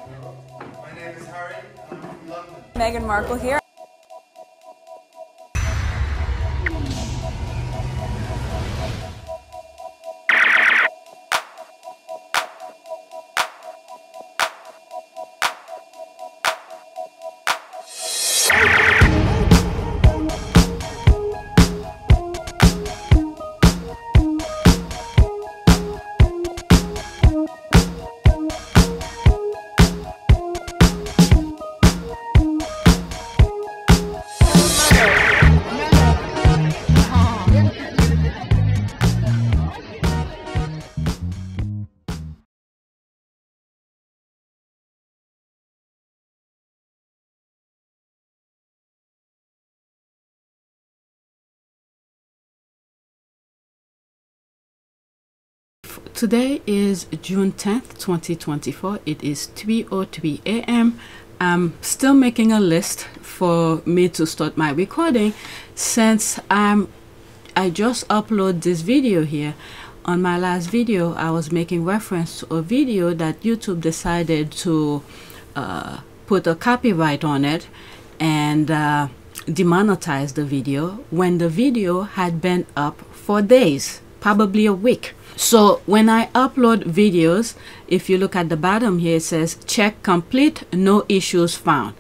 My name is Harry. I'm from London. Meghan Markle here. Today is June 10th, 2024. It is 3:03 a.m. I'm still making a list for me to start my recording since I just upload this video here. On my last video, I was making reference to a video that YouTube decided to put a copyright on it and demonetize the video when the video had been up for days, probably a week. So when I upload videos, if you look at the bottom here, it says check complete, no issues found.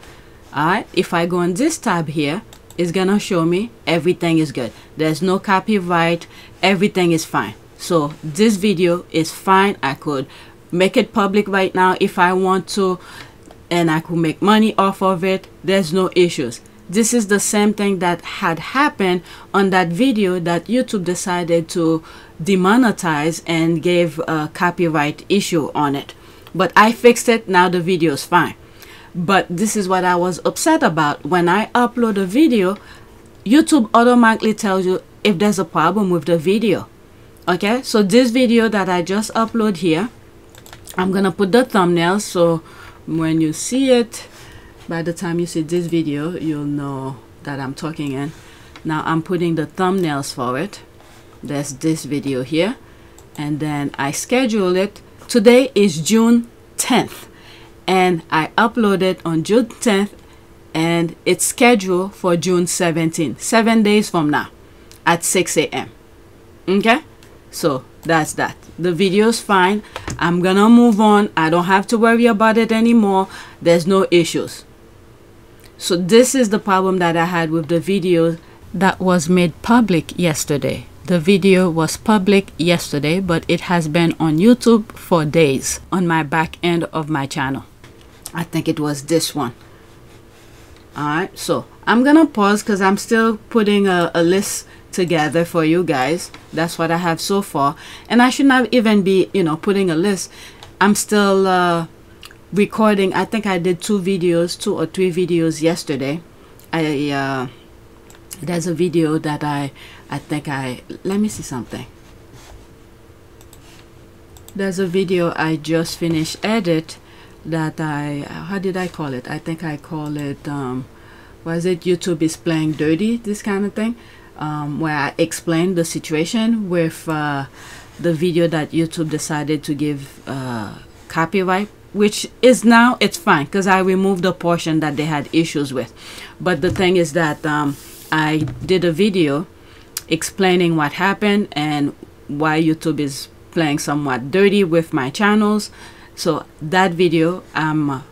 All right, if I go on this tab here, it's gonna show me everything is good. There's no copyright, everything is fine. So this video is fine. I could make it public right now if I want to, and I could make money off of it. There's no issues. This is the same thing that had happened on that video that YouTube decided to demonetize and gave a copyright issue on it. But I fixed it. Now the video is fine. But this is what I was upset about. When I upload a video, YouTube automatically tells you if there's a problem with the video. Okay, so this video that I just upload here, I'm gonna put the thumbnail so when you see it, by the time you see this video, you'll know that I'm talking in. Now I'm putting the thumbnails for it. There's this video here, and then I schedule it. Today is June 10th, and I upload it on June 10th, and it's scheduled for June 17th, 7 days from now at 6 a.m. Okay, so that's that. The video is fine. I'm gonna move on. I don't have to worry about it anymore. There's no issues. So this is the problem that I had with the video that was made public yesterday. The video was public yesterday, but it has been on YouTube for days on my back end of my channel. I think it was this one. Alright, so I'm gonna pause because I'm still putting a list together for you guys. That's what I have so far, and I should not even be, you know, putting a list. I'm still recording. I think I did 2 or 3 videos yesterday. There's a video that let me see something. There's a video I just finished edit that how did I call it? I think I call it was it YouTube is playing dirty, this kind of thing, where I explained the situation with the video that YouTube decided to give copyright, which is now it's fine because I removed the portion that they had issues with. But the thing is that I did a video explaining what happened and why YouTube is playing somewhat dirty with my channels. So that video, I'm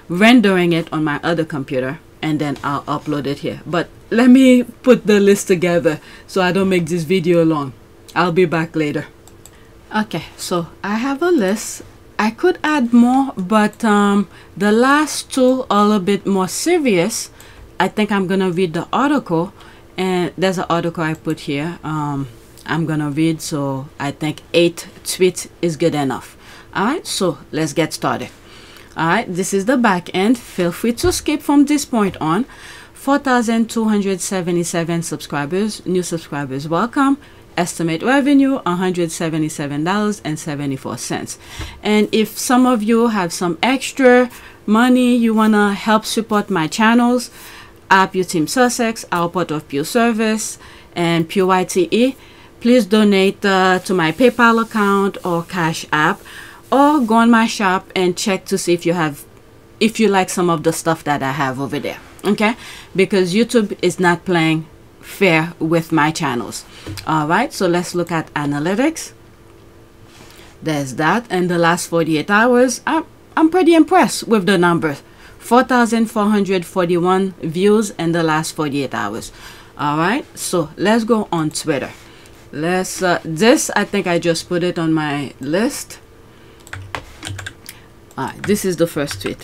rendering it on my other computer and then I'll upload it here. But let me put the list together so I don't make this video long. I'll be back later. Okay, so I have a list. I could add more, but the last 2 are a little bit more serious. I think I'm gonna read the article, and there's an article I put here. I'm gonna read, so I think 8 tweets is good enough. Alright, so let's get started. Alright, this is the back end. Feel free to skip from this point on. 4,277 subscribers, new subscribers, welcome. Estimate revenue $177.74. And if some of you have some extra money you wanna help support my channels, Pure Team Sussex, our part of Pure Service, and Pure YTE, please donate to my PayPal account or Cash App, or go on my shop and check to see if you have if you like some of the stuff that I have over there. Okay, because YouTube is not playing fair with my channels. All right, so let's look at analytics. There's that. In the last 48 hours, I'm pretty impressed with the numbers. 4,441 views in the last 48 hours. All right, so let's go on Twitter. Let's this, I think I just put it on my list. This is the first tweet.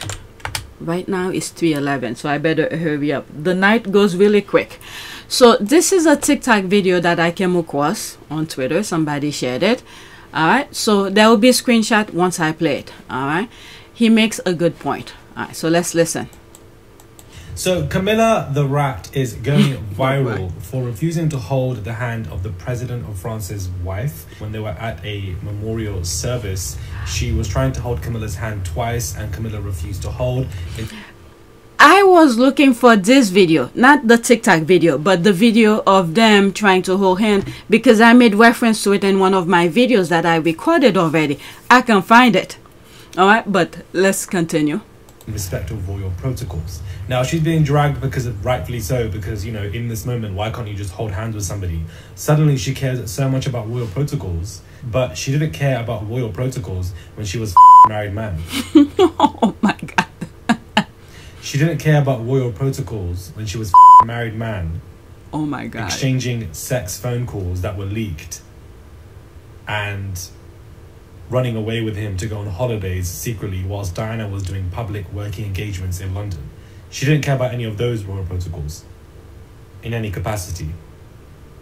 Right now it's 3:11, so I better hurry up. The night goes really quick. So this is a TikTok video that I came across on Twitter. Somebody shared it. All right, so there will be a screenshot once I play it. All right, he makes a good point. All right, so let's listen. So Camila the Rat is going viral for refusing to hold the hand of the President of France's wife. When they were at a memorial service, she was trying to hold Camila's hand twice and Camila refused to hold. I was looking for this video, not the TikTok video, but the video of them trying to hold hand, because I made reference to it in one of my videos that I recorded already. I can find it. All right, but let's continue. In respect of royal protocols. Now she's being dragged because of, rightfully so, because, you know, in this moment, why can't you just hold hands with somebody? Suddenly she cares so much about royal protocols, but she didn't care about royal protocols when she was a married man. Oh my God. She didn't care about royal protocols when she was a married man. Oh my God. Exchanging sex phone calls that were leaked and running away with him to go on holidays secretly whilst Diana was doing public working engagements in London. She didn't care about any of those royal protocols in any capacity.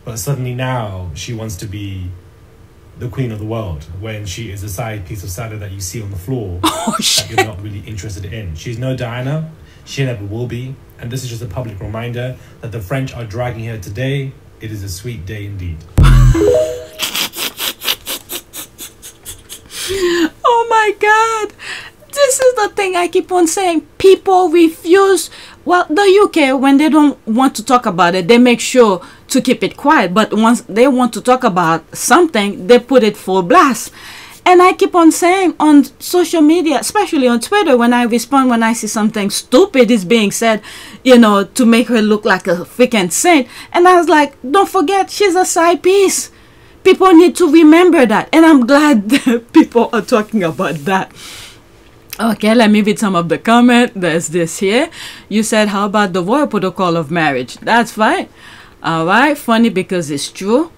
But suddenly now she wants to be the queen of the world when she is a side piece of salad that you see on the floor that you're not really interested in. She's no Diana. She never will be. And this is just a public reminder that the French are dragging her today. It is a sweet day indeed. Oh my God. This is the thing I keep on saying. People refuse. Well, the UK, when they don't want to talk about it, they make sure to keep it quiet. But once they want to talk about something, they put it full blast. And I keep on saying on social media, especially on Twitter, when I respond, when I see something stupid is being said, you know, to make her look like a freaking saint. And I was like, don't forget, she's a side piece. People need to remember that. And I'm glad that people are talking about that. Okay, let me read some of the comment. There's this here. You said, how about the royal protocol of marriage? That's fine. All right, funny because it's true.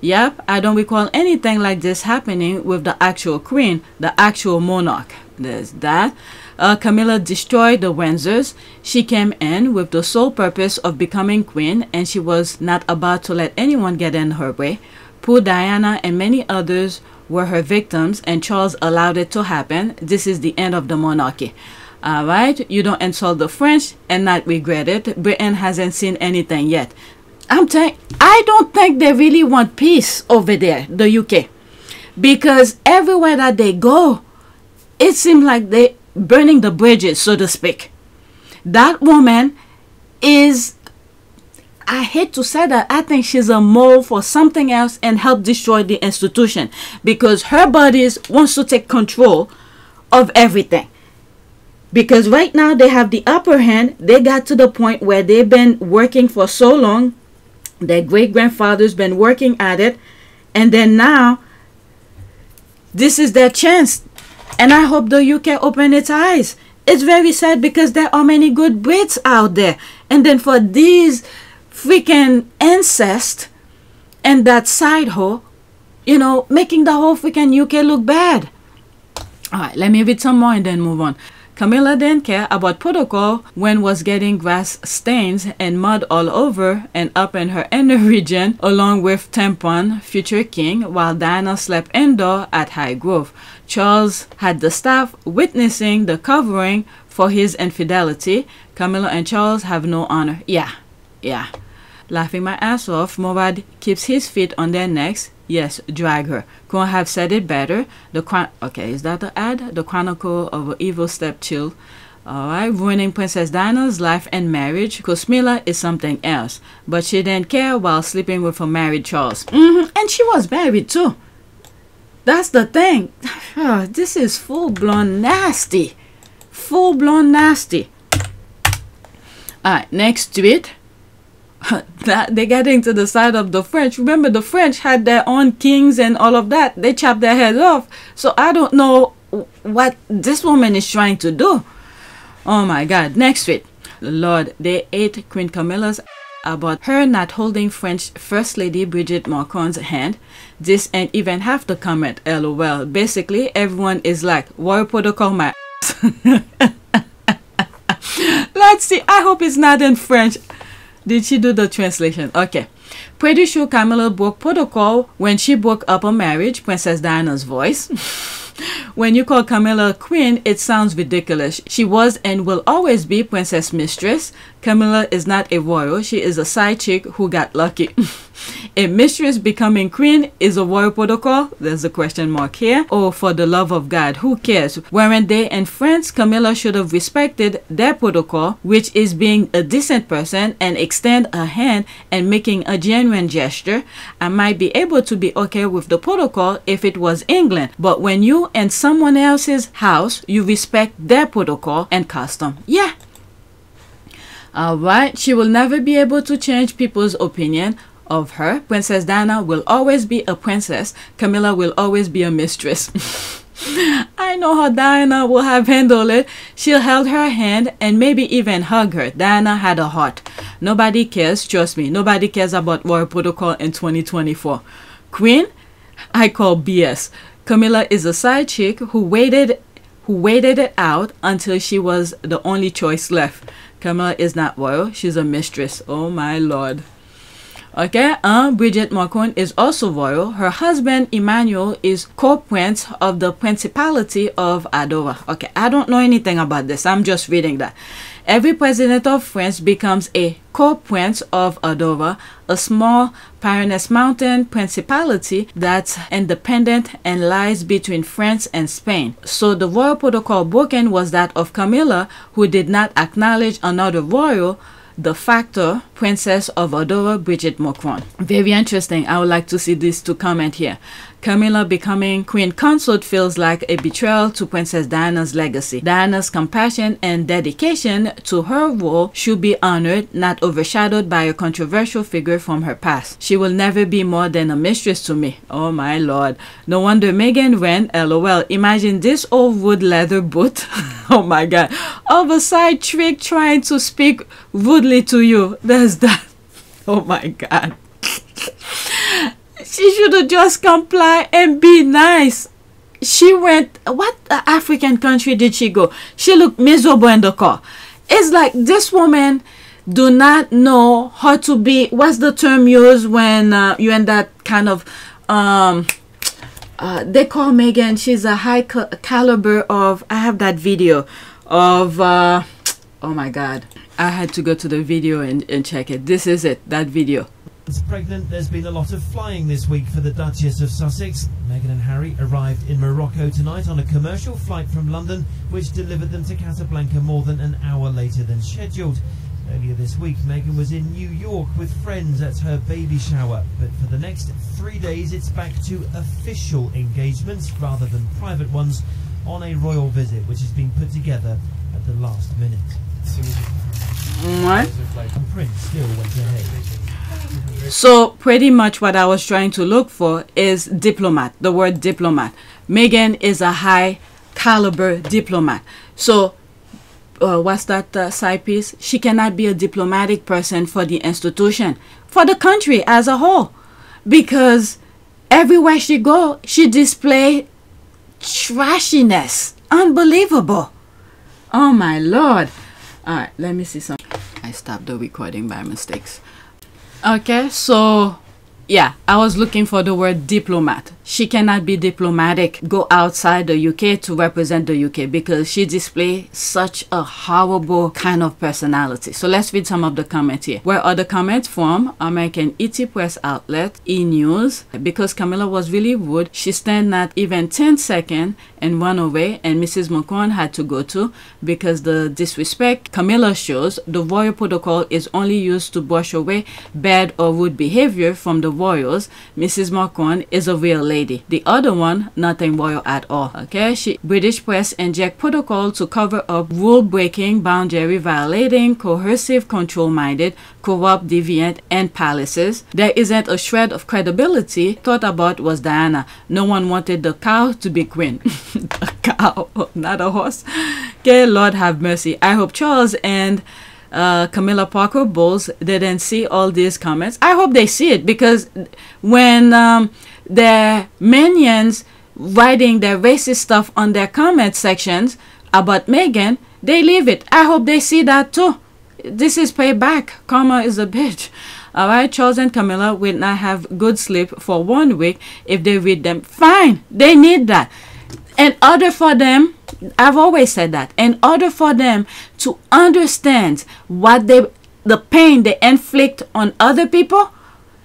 Yep, I don't recall anything like this happening with the actual queen, the actual monarch. There's that. Camilla destroyed the Windsors. She came in with the sole purpose of becoming queen, and she was not about to let anyone get in her way. Poor Diana and many others were her victims, and Charles allowed it to happen. This is the end of the monarchy. All right, you don't insult the French and not regret it. Britain hasn't seen anything yet. I don't think they really want peace over there, the UK, because everywhere that they go, it seems like they're burning the bridges, so to speak. That woman is, I hate to say that, I think she's a mole for something else and help destroy the institution, because her body wants to take control of everything. Because right now they have the upper hand. They got to the point where they've been working for so long. Their great-grandfather's been working at it. And then now, this is their chance. And I hope the UK open its eyes. It's very sad because there are many good Brits out there. And then for these freaking incest and that side hoe, you know, making the whole freaking UK look bad. All right, let me read some more and then move on. Camilla didn't care about protocol when was getting grass stains and mud all over and up in her inner region along with Tampon, future king, while Diana slept indoor at High Grove. Charles had the staff witnessing the covering for his infidelity. Camilla and Charles have no honor. Yeah. Laughing my ass off, Morad keeps his feet on their necks. Yes, drag her. Couldn't have said it better. Okay, is that the ad? The Chronicle of an Evil Stepchild. Alright, ruining Princess Diana's life and marriage. Camilla is something else. But she didn't care while sleeping with her married Charles. And she was married too. That's the thing. This is full-blown nasty. full-blown nasty. Alright, next tweet. They're getting to the side of the French. Remember, the French had their own kings and all of that. They chopped their heads off. So I don't know what this woman is trying to do. Oh my God. Next tweet. Lord, they ate Queen Camilla's about her not holding French First Lady Brigitte Macron's hand. This ain't even half the comment. LOL. Basically, everyone is like, war protocol my ass. Let's see. I hope it's not in French. Did she do the translation? Okay. Pretty sure Camila broke protocol when she broke up a marriage. Princess Diana's voice. When you call Camila a queen, it sounds ridiculous. She was and will always be Princess Mistress. Camila is not a royal. She is a side chick who got lucky. A mistress becoming queen is a royal protocol? There's a question mark here. Oh, for the love of God, who cares? Weren't they in France? Camila should have respected their protocol, which is being a decent person and extend a hand and making a genuine gesture. I might be able to be okay with the protocol if it was England, but when you in someone else's house, you respect their protocol and custom. Yeah. Alright, she will never be able to change people's opinion of her. Princess Diana will always be a princess. Camilla will always be a mistress. I know how Diana will have handled it. She'll held her hand and maybe even hug her. Diana had a heart. Nobody cares, trust me. Nobody cares about royal protocol in 2024. Queen? I call BS. Camilla is a side chick who waited it out until she was the only choice left. Camilla is not royal. She's a mistress. Oh my Lord. Okay, Brigitte Macron is also royal. Her husband Emmanuel is co-prince of the Principality of Andorra. Okay, I don't know anything about this. I'm just reading that. Every president of France becomes a co-prince of Andorra, a small Pyrenees mountain principality that's independent and lies between France and Spain. So the royal protocol broken was that of Camilla, who did not acknowledge another royal, de facto Princess of Andorra, Brigitte Macron. Very interesting. I would like to see these two comment here. Camilla becoming queen consort feels like a betrayal to Princess Diana's legacy. Diana's compassion and dedication to her role should be honored, not overshadowed by a controversial figure from her past. She will never be more than a mistress to me. Oh my Lord. No wonder Meghan ran. LOL. Imagine this old wood leather boot. Oh my God. Of a side trick trying to speak rudely to you. There's that. Oh my God. She should have just complied and be nice. She went, what African country did she go? She looked miserable in the car. It's like this woman do not know how to be, what's the term used when you're in that kind of, they call Meghan, she's a high caliber of, I have that video of, oh my God. I had to go to the video and check it. This is it, that video. Pregnant, there's been a lot of flying this week for the Duchess of Sussex. Meghan and Harry arrived in Morocco tonight on a commercial flight from London, which delivered them to Casablanca more than an hour later than scheduled. Earlier this week, Meghan was in New York with friends at her baby shower, but for the next 3 days it's back to official engagements rather than private ones on a royal visit, which has been put together at the last minute. What? And Prince still went ahead. So pretty much what I was trying to look for is diplomat, the word diplomat. Meghan is a high caliber diplomat. So what's that side piece? She cannot be a diplomatic person for the institution, for the country as a whole, because everywhere she go, she display trashiness. Unbelievable. Oh my Lord. All right, let me see something. I stopped the recording by mistakes. Okay, so yeah, I was looking for the word diplomat. She cannot be diplomatic, go outside the UK to represent the UK, because she displays such a horrible kind of personality. So let's read some of the comments here. Where are the comments from? American ET Press outlet, E-News. Because Camilla was really rude, she stand not even 10 seconds and run away, and Mrs. Macron had to go too, because the disrespect Camilla shows. The royal protocol is only used to brush away bad or rude behavior from the royals, Mrs. Marcon is a real lady. The other one, nothing royal at all. Okay, British press inject protocol to cover up rule-breaking, boundary-violating, coercive, control-minded, corrupt, deviant, and palaces. There isn't a shred of credibility. Thought about was Diana. No one wanted the cow to be queen. A cow, not a horse. Okay, Lord have mercy. I hope Charles and Camila Parker Bowles didn't see all these comments. I hope they see it, because when their minions writing their racist stuff on their comment sections about Meghan, they leave it. I hope they see that too. This is payback. Karma is a bitch. Alright, Charles and Camilla will not have good sleep for 1 week if they read them. Fine, they need that. In order for them, I've always said that, in order for them to understand what the pain they inflict on other people,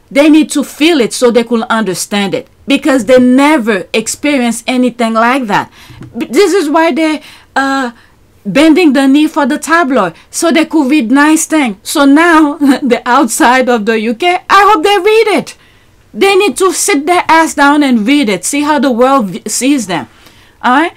they need to feel it so they could understand it, because they never experience anything like that. This is why they bending the knee for the tabloid, so they could read nice things. So now the outside of the UK, I hope they read it. They need to sit their ass down and read it, see how the world sees them. Alright,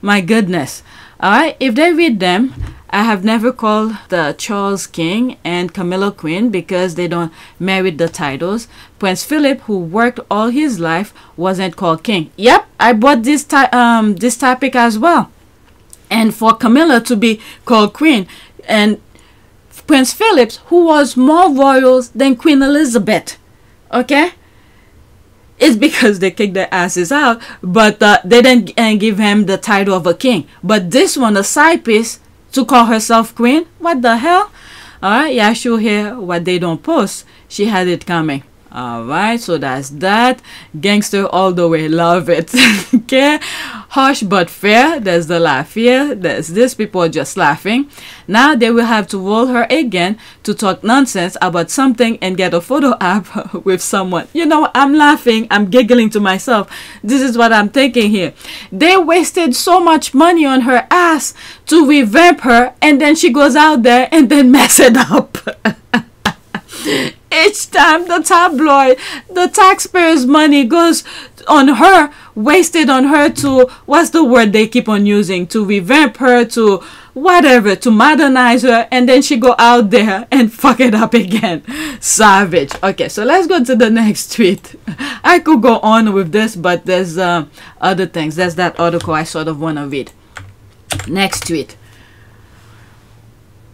my goodness. Alright, if they read them, I have never called the Charles King and Camilla Queen because they don't merit the titles. Prince Philip, who worked all his life, wasn't called king. Yep, I bought this topic as well. And for Camilla to be called queen, and Prince Philip, who was more royals than Queen Elizabeth, okay? It's because they kicked their asses out, but they didn't give him the title of a king. But this one, a side piece, to call herself queen? What the hell? Alright, yeah, she'll hear what they don't post. She had it coming. Alright, so that's that. Gangster all the way, love it. Okay, harsh but fair. There's the laugh here. There's this, people are just laughing. Now they will have to roll her again to talk nonsense about something and get a photo app with someone. You know, I'm laughing, I'm giggling to myself. This is what I'm thinking here. They wasted so much money on her ass to revamp her, and then she goes out there and then mess it up. Each time the tabloid, the taxpayers' money goes on her, wasted on her to, what's the word they keep on using, to revamp her, to whatever, to modernize her, and then she go out there and fuck it up again. Savage. Okay, so let's go to the next tweet. I could go on with this, but there's other things. There's that article I sort of want to read. Next tweet.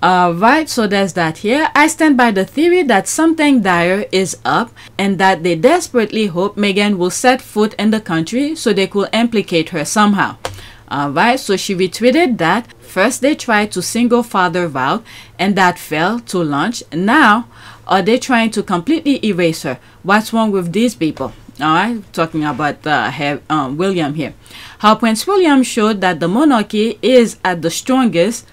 Alright, so there's that here. I stand by the theory that something dire is up and that they desperately hope Meghan will set foot in the country so they could implicate her somehow. Alright, so she retweeted that. First they tried to single father out and that fell to launch. Now, are they trying to completely erase her? What's wrong with these people? Alright, talking about William here. How Prince William showed that the monarchy is at the strongest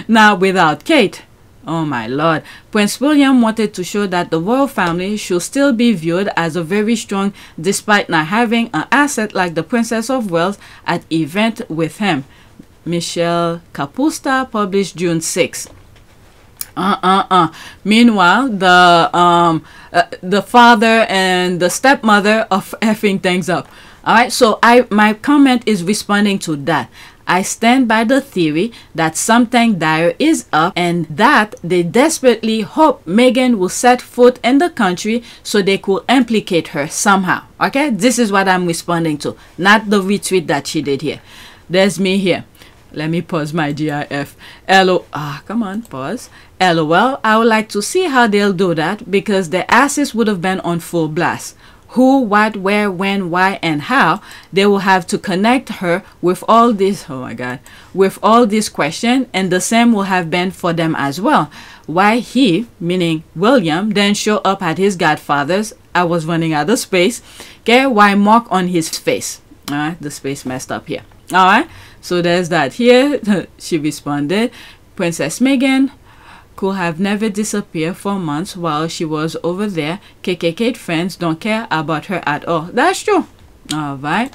now without Kate. Oh my lord. Prince William wanted to show that the royal family should still be viewed as a very strong despite not having an asset like the Princess of Wales at event with him. Michelle Capusta, published June 6. Meanwhile, the father and the stepmother are effing things up. Alright, so my comment is responding to that. I stand by the theory that something dire is up and that they desperately hope Meghan will set foot in the country so they could implicate her somehow. Okay, this is what I'm responding to, not the retweet that she did here. There's me here. Let me pause my GIF. Come on, pause. LOL, I would like to see how they'll do that because their asses would have been on full blast. Who, what, where, when, why, and how, they will have to connect her with all this, oh my god, with all these questions, and the same will have been for them as well. Why he, meaning William, then show up at his godfather's, I was running out of space, okay, why mark on his face? Alright, the space messed up here. Alright, so there's that here. She responded, Princess Meghan could have never disappeared for months while she was over there. KKK friends don't care about her at all. That's true. Alright.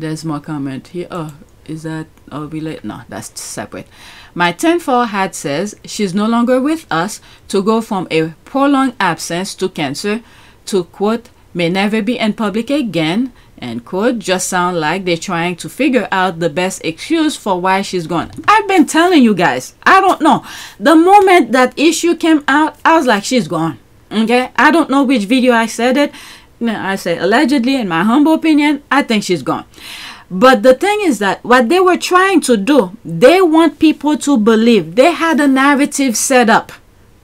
There's more comment here. Oh, Is that related? No, that's separate. My tinfoil hat says she's no longer with us to go from a prolonged absence to cancer to, quote, may never be in public again, end quote. Just sound like they're trying to figure out the best excuse for why she's gone. I've been telling you guys, I don't know. The moment that issue came out, I was like, she's gone. Okay, I don't know which video I said it. I said allegedly, in my humble opinion, I think she's gone. But the thing is that what they were trying to do, they want people to believe. They had a narrative set up,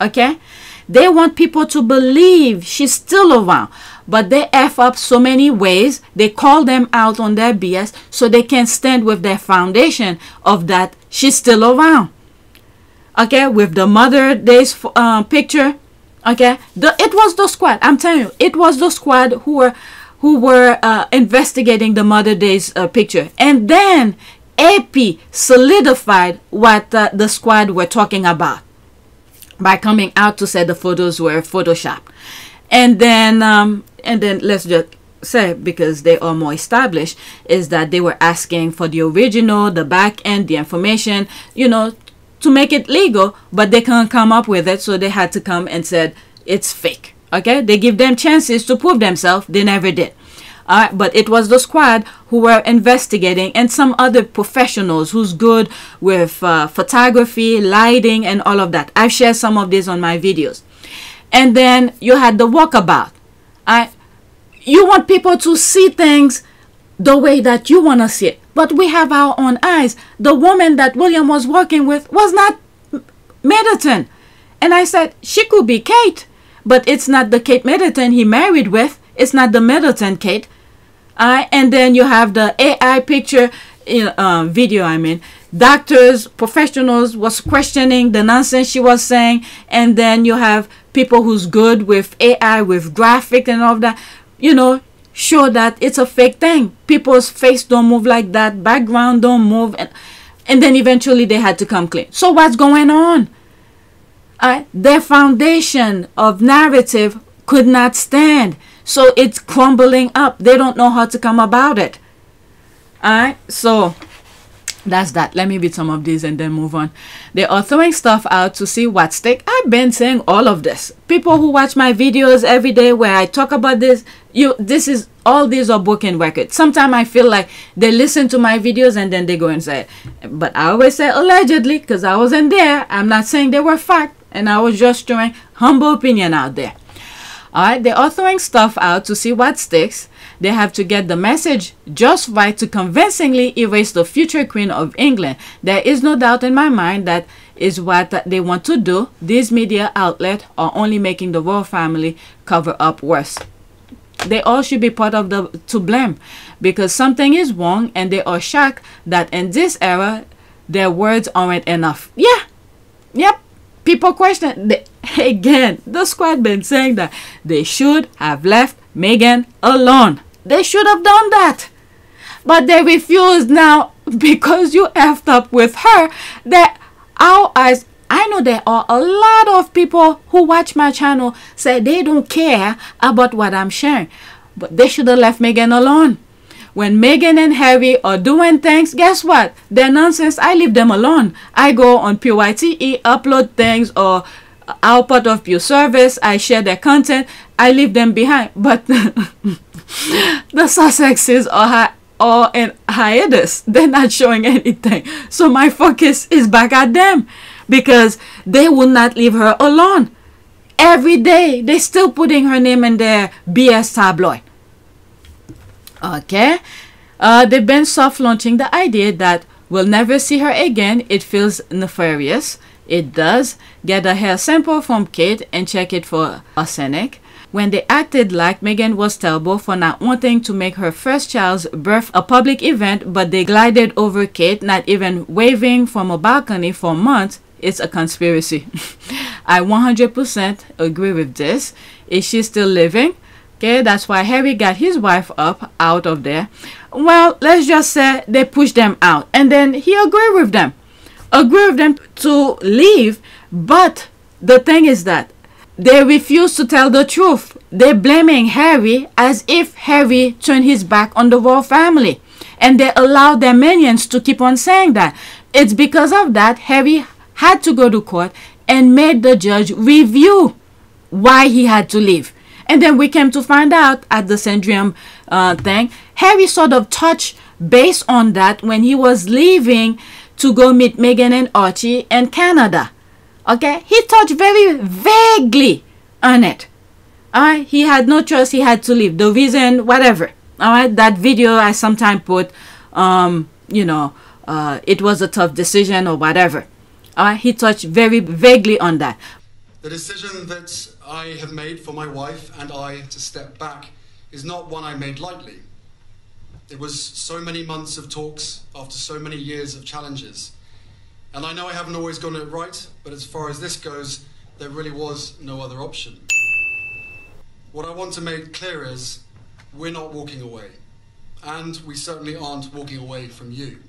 okay? They want people to believe she's still around. But they F up so many ways. They call them out on their BS so they can stand with their foundation of that she's still around. Okay, with the Mother Day's picture, okay? It was the squad, I'm telling you, it was the squad who were investigating the Mother Day's picture. And then AP solidified what the squad were talking about by coming out to say the photos were photoshopped. And then let's just say, because they are more established, is that they were asking for the original, the back end, the information, you know, to make it legal, but they couldn't come up with it, so they had to come and said it's fake. Okay, they give them chances to prove themselves. They never did. But it was the squad who were investigating, and some other professionals who's good with photography, lighting, and all of that. I've shared some of this on my videos. And then you had the walkabout. You want people to see things the way that you want to see it. But we have our own eyes. The woman that William was working with was not Middleton. And I said, she could be Kate. But it's not the Kate Middleton he married with. It's not the Middleton Kate. And then you have the AI picture video, I mean. Doctors, professionals was questioning the nonsense she was saying. And then you have people who's good with AI, with graphic and all of that. You know, show that it's a fake thing. People's face don't move like that. Background don't move. And then eventually they had to come clean. So what's going on? Their foundation of narrative could not stand. So it's crumbling up. They don't know how to come about it. Alright, so that's that. Let me read some of these and then move on. They are throwing stuff out to see what sticks. I've been saying all of this. People who watch my videos every day where I talk about this, all these are broken records. Sometimes I feel like they listen to my videos and then they go and say it. But I always say allegedly because I wasn't there. I'm not saying they were fact. And I was just throwing humble opinion out there. Alright, they are throwing stuff out to see what sticks. They have to get the message just right to convincingly erase the future Queen of England. There is no doubt in my mind that is what they want to do. These media outlets are only making the royal family cover up worse. They all should be part of to blame because something is wrong, and they are shocked that in this era their words aren't enough. Yeah, yep. People question again. The squad been saying that they should have left Meghan alone. They should have done that, but they refuse now because you effed up with her. That our eyes. I know there are a lot of people who watch my channel say they don't care about what I'm sharing, but they should have left Meghan alone. When Meghan and Harry are doing things, guess what? They're nonsense. I leave them alone. I go on PYTE, upload things, or our part of Pure Service. I share their content. I leave them behind. But the Sussexes are in hiatus. They're not showing anything. So my focus is back at them because they will not leave her alone. Every day, they're still putting her name in their BS tabloid. Okay, they've been soft launching the idea that we'll never see her again. It feels nefarious. It does. Get a hair sample from Kate and check it for arsenic. When they acted like Meghan was terrible for not wanting to make her first child's birth a public event, but they glided over Kate, not even waving from a balcony for months, it's a conspiracy. I 100% agree with this. Is she still living? Okay, that's why Harry got his wife out of there. Well, let's just say they pushed them out, and then he agreed with them to leave. But the thing is that they refuse to tell the truth. they're blaming Harry as if Harry turned his back on the royal family. And they allowed their minions to keep on saying that. It's because of that Harry had to go to court and made the judge review why he had to leave. And then we came to find out at the Syndrome thing, Harry sort of touched base on that when he was leaving to go meet Meghan and Archie in Canada. Okay, he touched very vaguely on it. Alright, he had no choice, he had to leave. The reason, whatever. Alright, that video I sometimes put, it was a tough decision or whatever. Alright, he touched very vaguely on that. The decision that I have made for my wife and I to step back is not one I made lightly. It was so many months of talks after so many years of challenges. And I know I haven't always gotten it right, but as far as this goes, there really was no other option. What I want to make clear is, we're not walking away. And we certainly aren't walking away from you.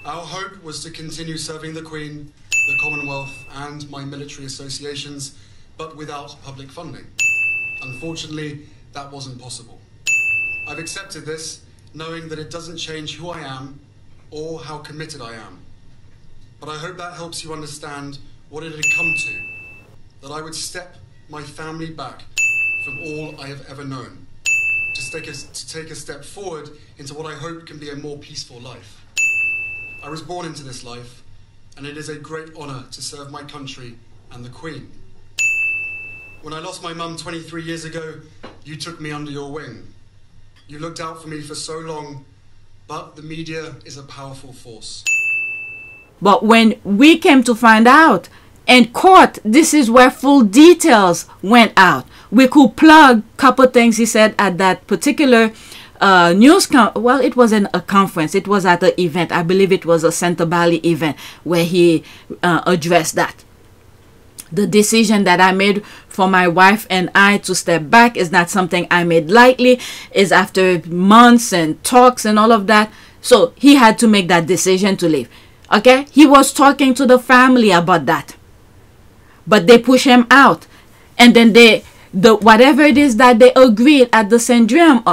Our hope was to continue serving the Queen, the Commonwealth, and my military associations, but without public funding. Unfortunately, that wasn't possible. I've accepted this, knowing that it doesn't change who I am or how committed I am. But I hope that helps you understand what it had come to, that I would step my family back from all I have ever known, to take a step forward into what I hope can be a more peaceful life. I was born into this life, and it is a great honour to serve my country and the Queen. When I lost my mum 23 years ago, you took me under your wing. You looked out for me for so long, but the media is a powerful force. But when we came to find out in court, this is where full details went out. We could plug a couple things he said at that particular well, it wasn't a conference, it was at an event. I believe it was a Center Valley event where he addressed that. The decision that I made for my wife and I to step back is not something I made lightly. It's after months and talks and all of that. So he had to make that decision to leave. Okay, he was talking to the family about that, but they push him out, and then whatever it is that they agreed at the Syndrome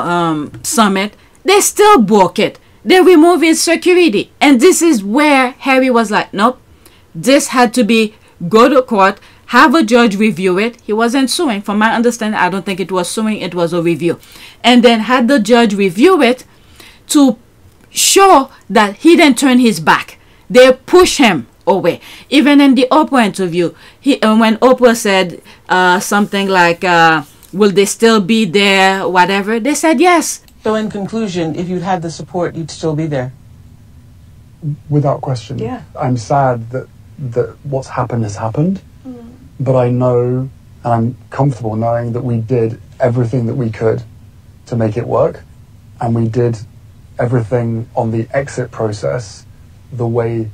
summit, they still broke it. They removed his security, and this is where Harry was like, nope, this had to be go to court, have a judge review it. He wasn't suing, from my understanding. I don't think it was suing, it was a review, and then had the judge review it to show that he didn't turn his back. They push him away. Even in the Oprah interview, when Oprah said something like, will they still be there, whatever, they said yes. So in conclusion, if you'd had the support, you'd still be there? Without question. Yeah. I'm sad that what's happened has happened, but I know, and I'm comfortable knowing that we did everything that we could to make it work, and we did everything on the exit process the way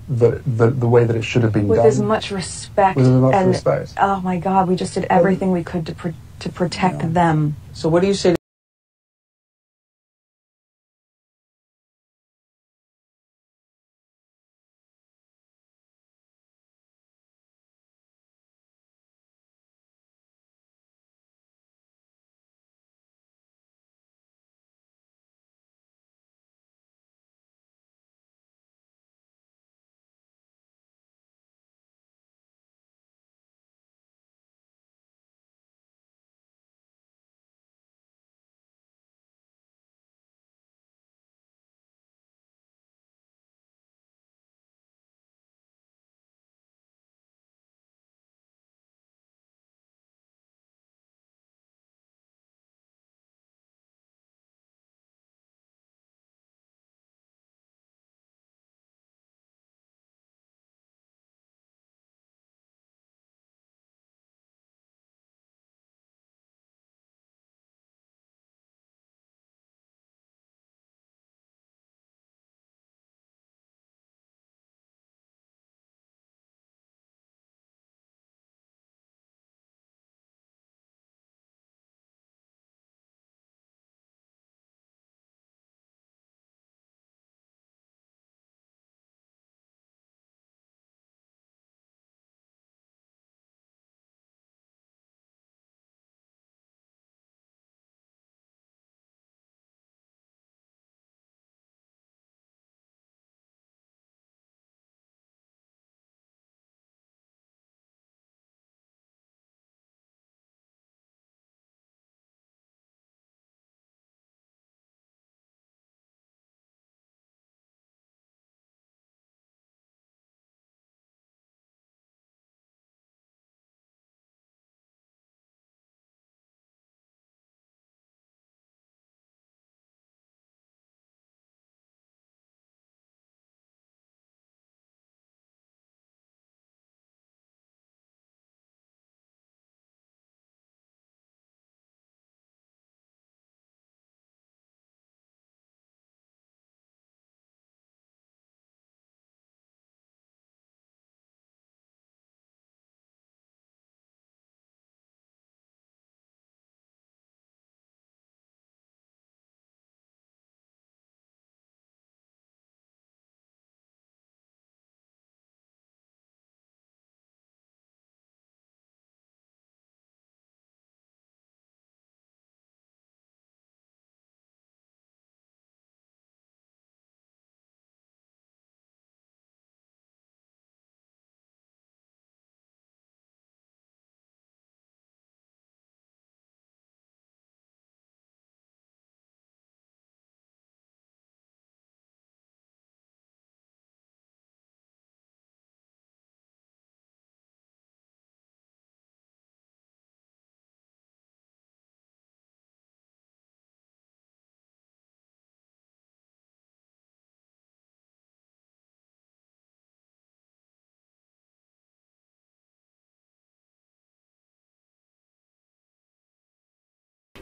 that it should have been with done. With as much respect. With as much respect. Oh my God, we just did everything we could to protect them. So what do you say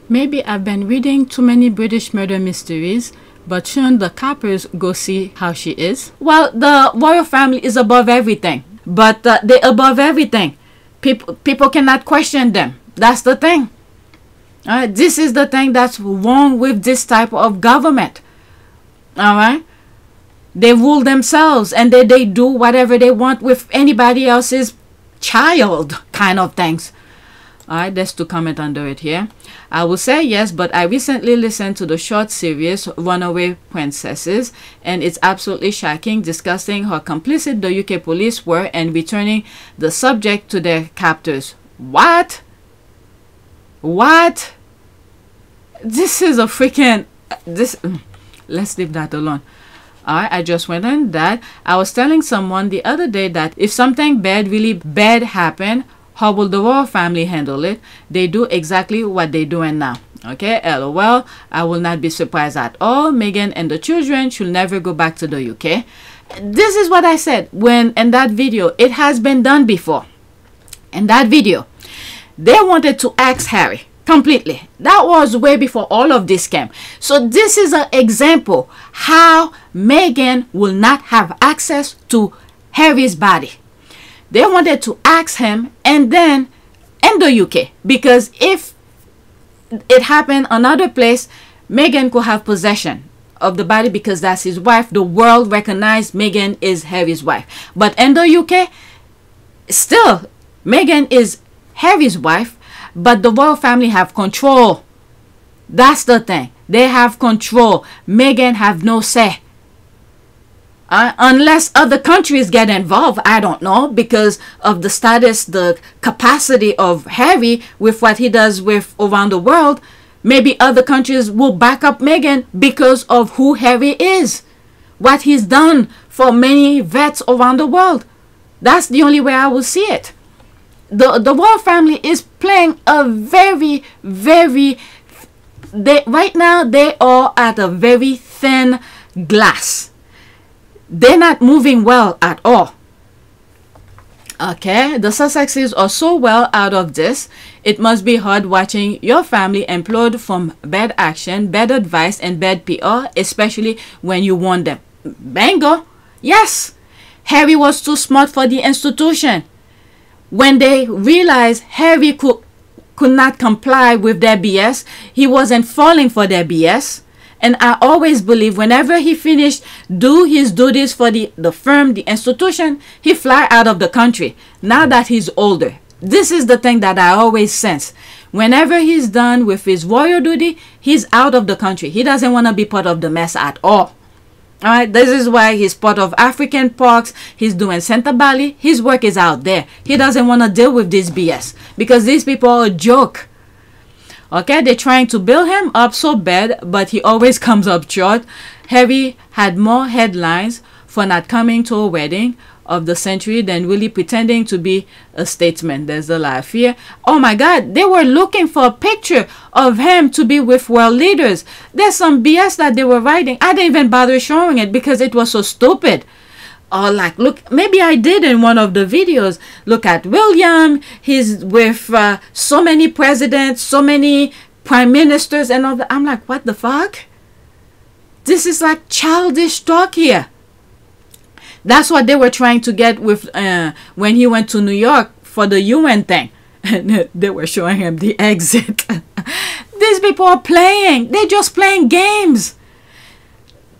Maybe I've been reading too many British murder mysteries, but shouldn't the coppers go see how she is? Well, the royal family is above everything, but they're above everything. People cannot question them. That's the thing. This is the thing that's wrong with this type of government. All right? They rule themselves, and they do whatever they want with anybody else's child, kind of things. All right, there's to comment under it here. I will say yes, but I recently listened to the short series Runaway Princesses, and it's absolutely shocking, discussing how complicit the UK police were and returning the subject to their captors. What? What? This is a freaking... Let's leave that alone. Alright, I just went on that. I was telling someone the other day that if something bad, really bad happened, how will the royal family handle it? They do exactly what they're doing now. Okay, LOL. I will not be surprised at all. Meghan and the children should never go back to the UK. This is what I said when in that video. It has been done before. In that video, they wanted to axe Harry completely. That was way before all of this came. So this is an example how Meghan will not have access to Harry's body. They wanted to ask him and then in the UK, because if it happened another place, Meghan could have possession of the body because that's his wife. The world recognized Meghan is Harry's wife. But in the UK, still, Meghan is Harry's wife, but the royal family have control. That's the thing. They have control. Meghan have no say. Unless other countries get involved, I don't know, because of the status, the capacity of Harry with what he does with around the world. Maybe other countries will back up Meghan because of who Harry is, what he's done for many vets around the world. That's the only way I will see it. The royal family is playing a very, very... right now, they are at a very thin glass. They're not moving well at all. Okay, the Sussexes are so well out of this. It must be hard watching your family employed from bad action, bad advice, and bad PR, especially when you warn them. Bingo! Yes! Harry was too smart for the institution. When they realized Harry could not comply with their BS, he wasn't falling for their BS. And I always believe whenever he finished do his duties for the firm, the institution, he fly out of the country. Now that he's older. This is the thing that I always sense. Whenever he's done with his royal duty, he's out of the country. He doesn't want to be part of the mess at all. Alright, this is why he's part of African parks. He's doing Santa Bali. His work is out there. He doesn't want to deal with this BS because these people are a joke. Okay, they're trying to build him up so bad, but he always comes up short. Harry had more headlines for not coming to a wedding of the century than really pretending to be a statesman. There's a laugh here. Oh my God, they were looking for a picture of him to be with world leaders. There's some BS that they were writing. I didn't even bother showing it because it was so stupid. Or like, look, maybe I did in one of the videos. Look at William. He's with so many presidents, so many prime ministers and all that. I'm like, what the fuck? This is like childish talk here. That's what they were trying to get with when he went to New York for the UN thing. And they were showing him the exit. These people are playing. They're just playing games.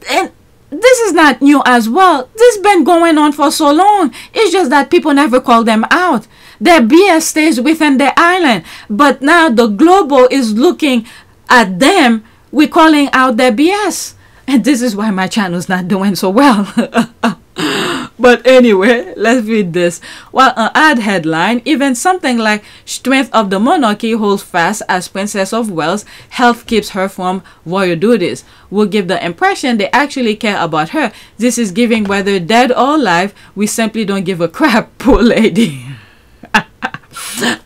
And this is not new as well. This has been going on for so long. It's just that people never call them out. Their BS stays within their island. But now the global is looking at them. We're calling out their BS. And this is why my channel is not doing so well. But anyway, let's read this. While an ad headline, even something like strength of the monarchy holds fast as Princess of Wales, health keeps her from royal duties, will give the impression they actually care about her. This is giving whether dead or alive, we simply don't give a crap, poor lady.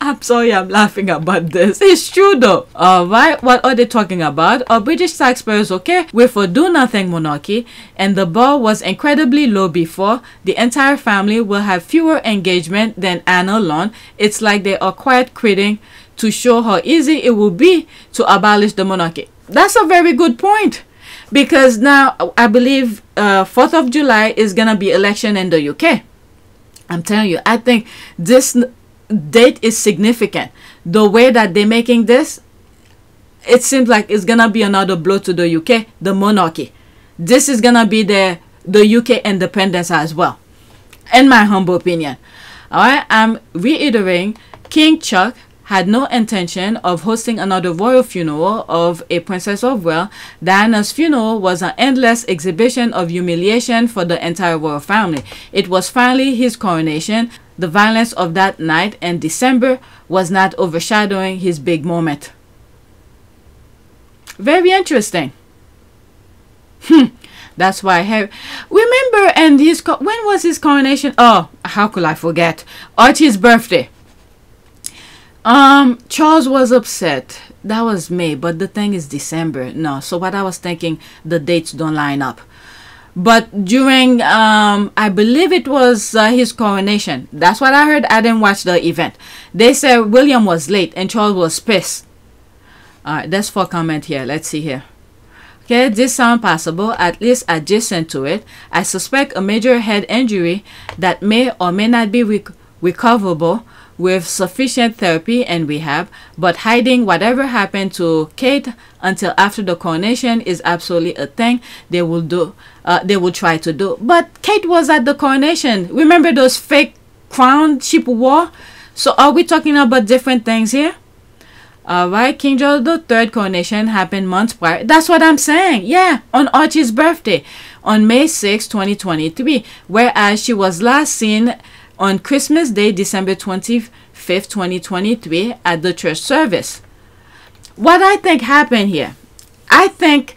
I'm sorry I'm laughing about this. It's true though. Alright, what are they talking about? Are British taxpayers okay with a do-nothing monarchy? And the bar was incredibly low before. The entire family will have fewer engagement than Anne alone. It's like they are quite quitting to show how easy it will be to abolish the monarchy. That's a very good point, because now I believe 4th of July is gonna be election in the UK. I'm telling you, I think this date is significant. The way that they're making this, it seems like it's gonna be another blow to the UK, the monarchy. This is gonna be the UK independence as well, in my humble opinion. All right, I'm reiterating, King Chuck had no intention of hosting another royal funeral of a Princess of Wales. Diana's funeral was an endless exhibition of humiliation for the entire royal family. It was finally his coronation. The violence of that night in December was not overshadowing his big moment. Very interesting. That's why remember, and when was his coronation? Oh, how could I forget? Archie's birthday. Charles was upset. That was May, but the thing is December. No, so what I was thinking, the dates don't line up. But during I believe it was his coronation. That's what I heard. I didn't watch the event. They said William was late and Charles was pissed. Alright, that's for comment here. Let's see here. Okay, this sounds possible, at least adjacent to it. I suspect a major head injury that may or may not be recoverable with sufficient therapy and rehab, but hiding whatever happened to Kate until after the coronation is absolutely a thing they will do. They will try to do. But Kate was at the coronation. Remember those fake crown she wore? So are we talking about different things here? Alright, King George III coronation happened months prior. That's what I'm saying. Yeah, on Archie's birthday on May 6, 2023, whereas she was last seen on Christmas Day, December 25th, 2023, at the church service. What I think happened here, I think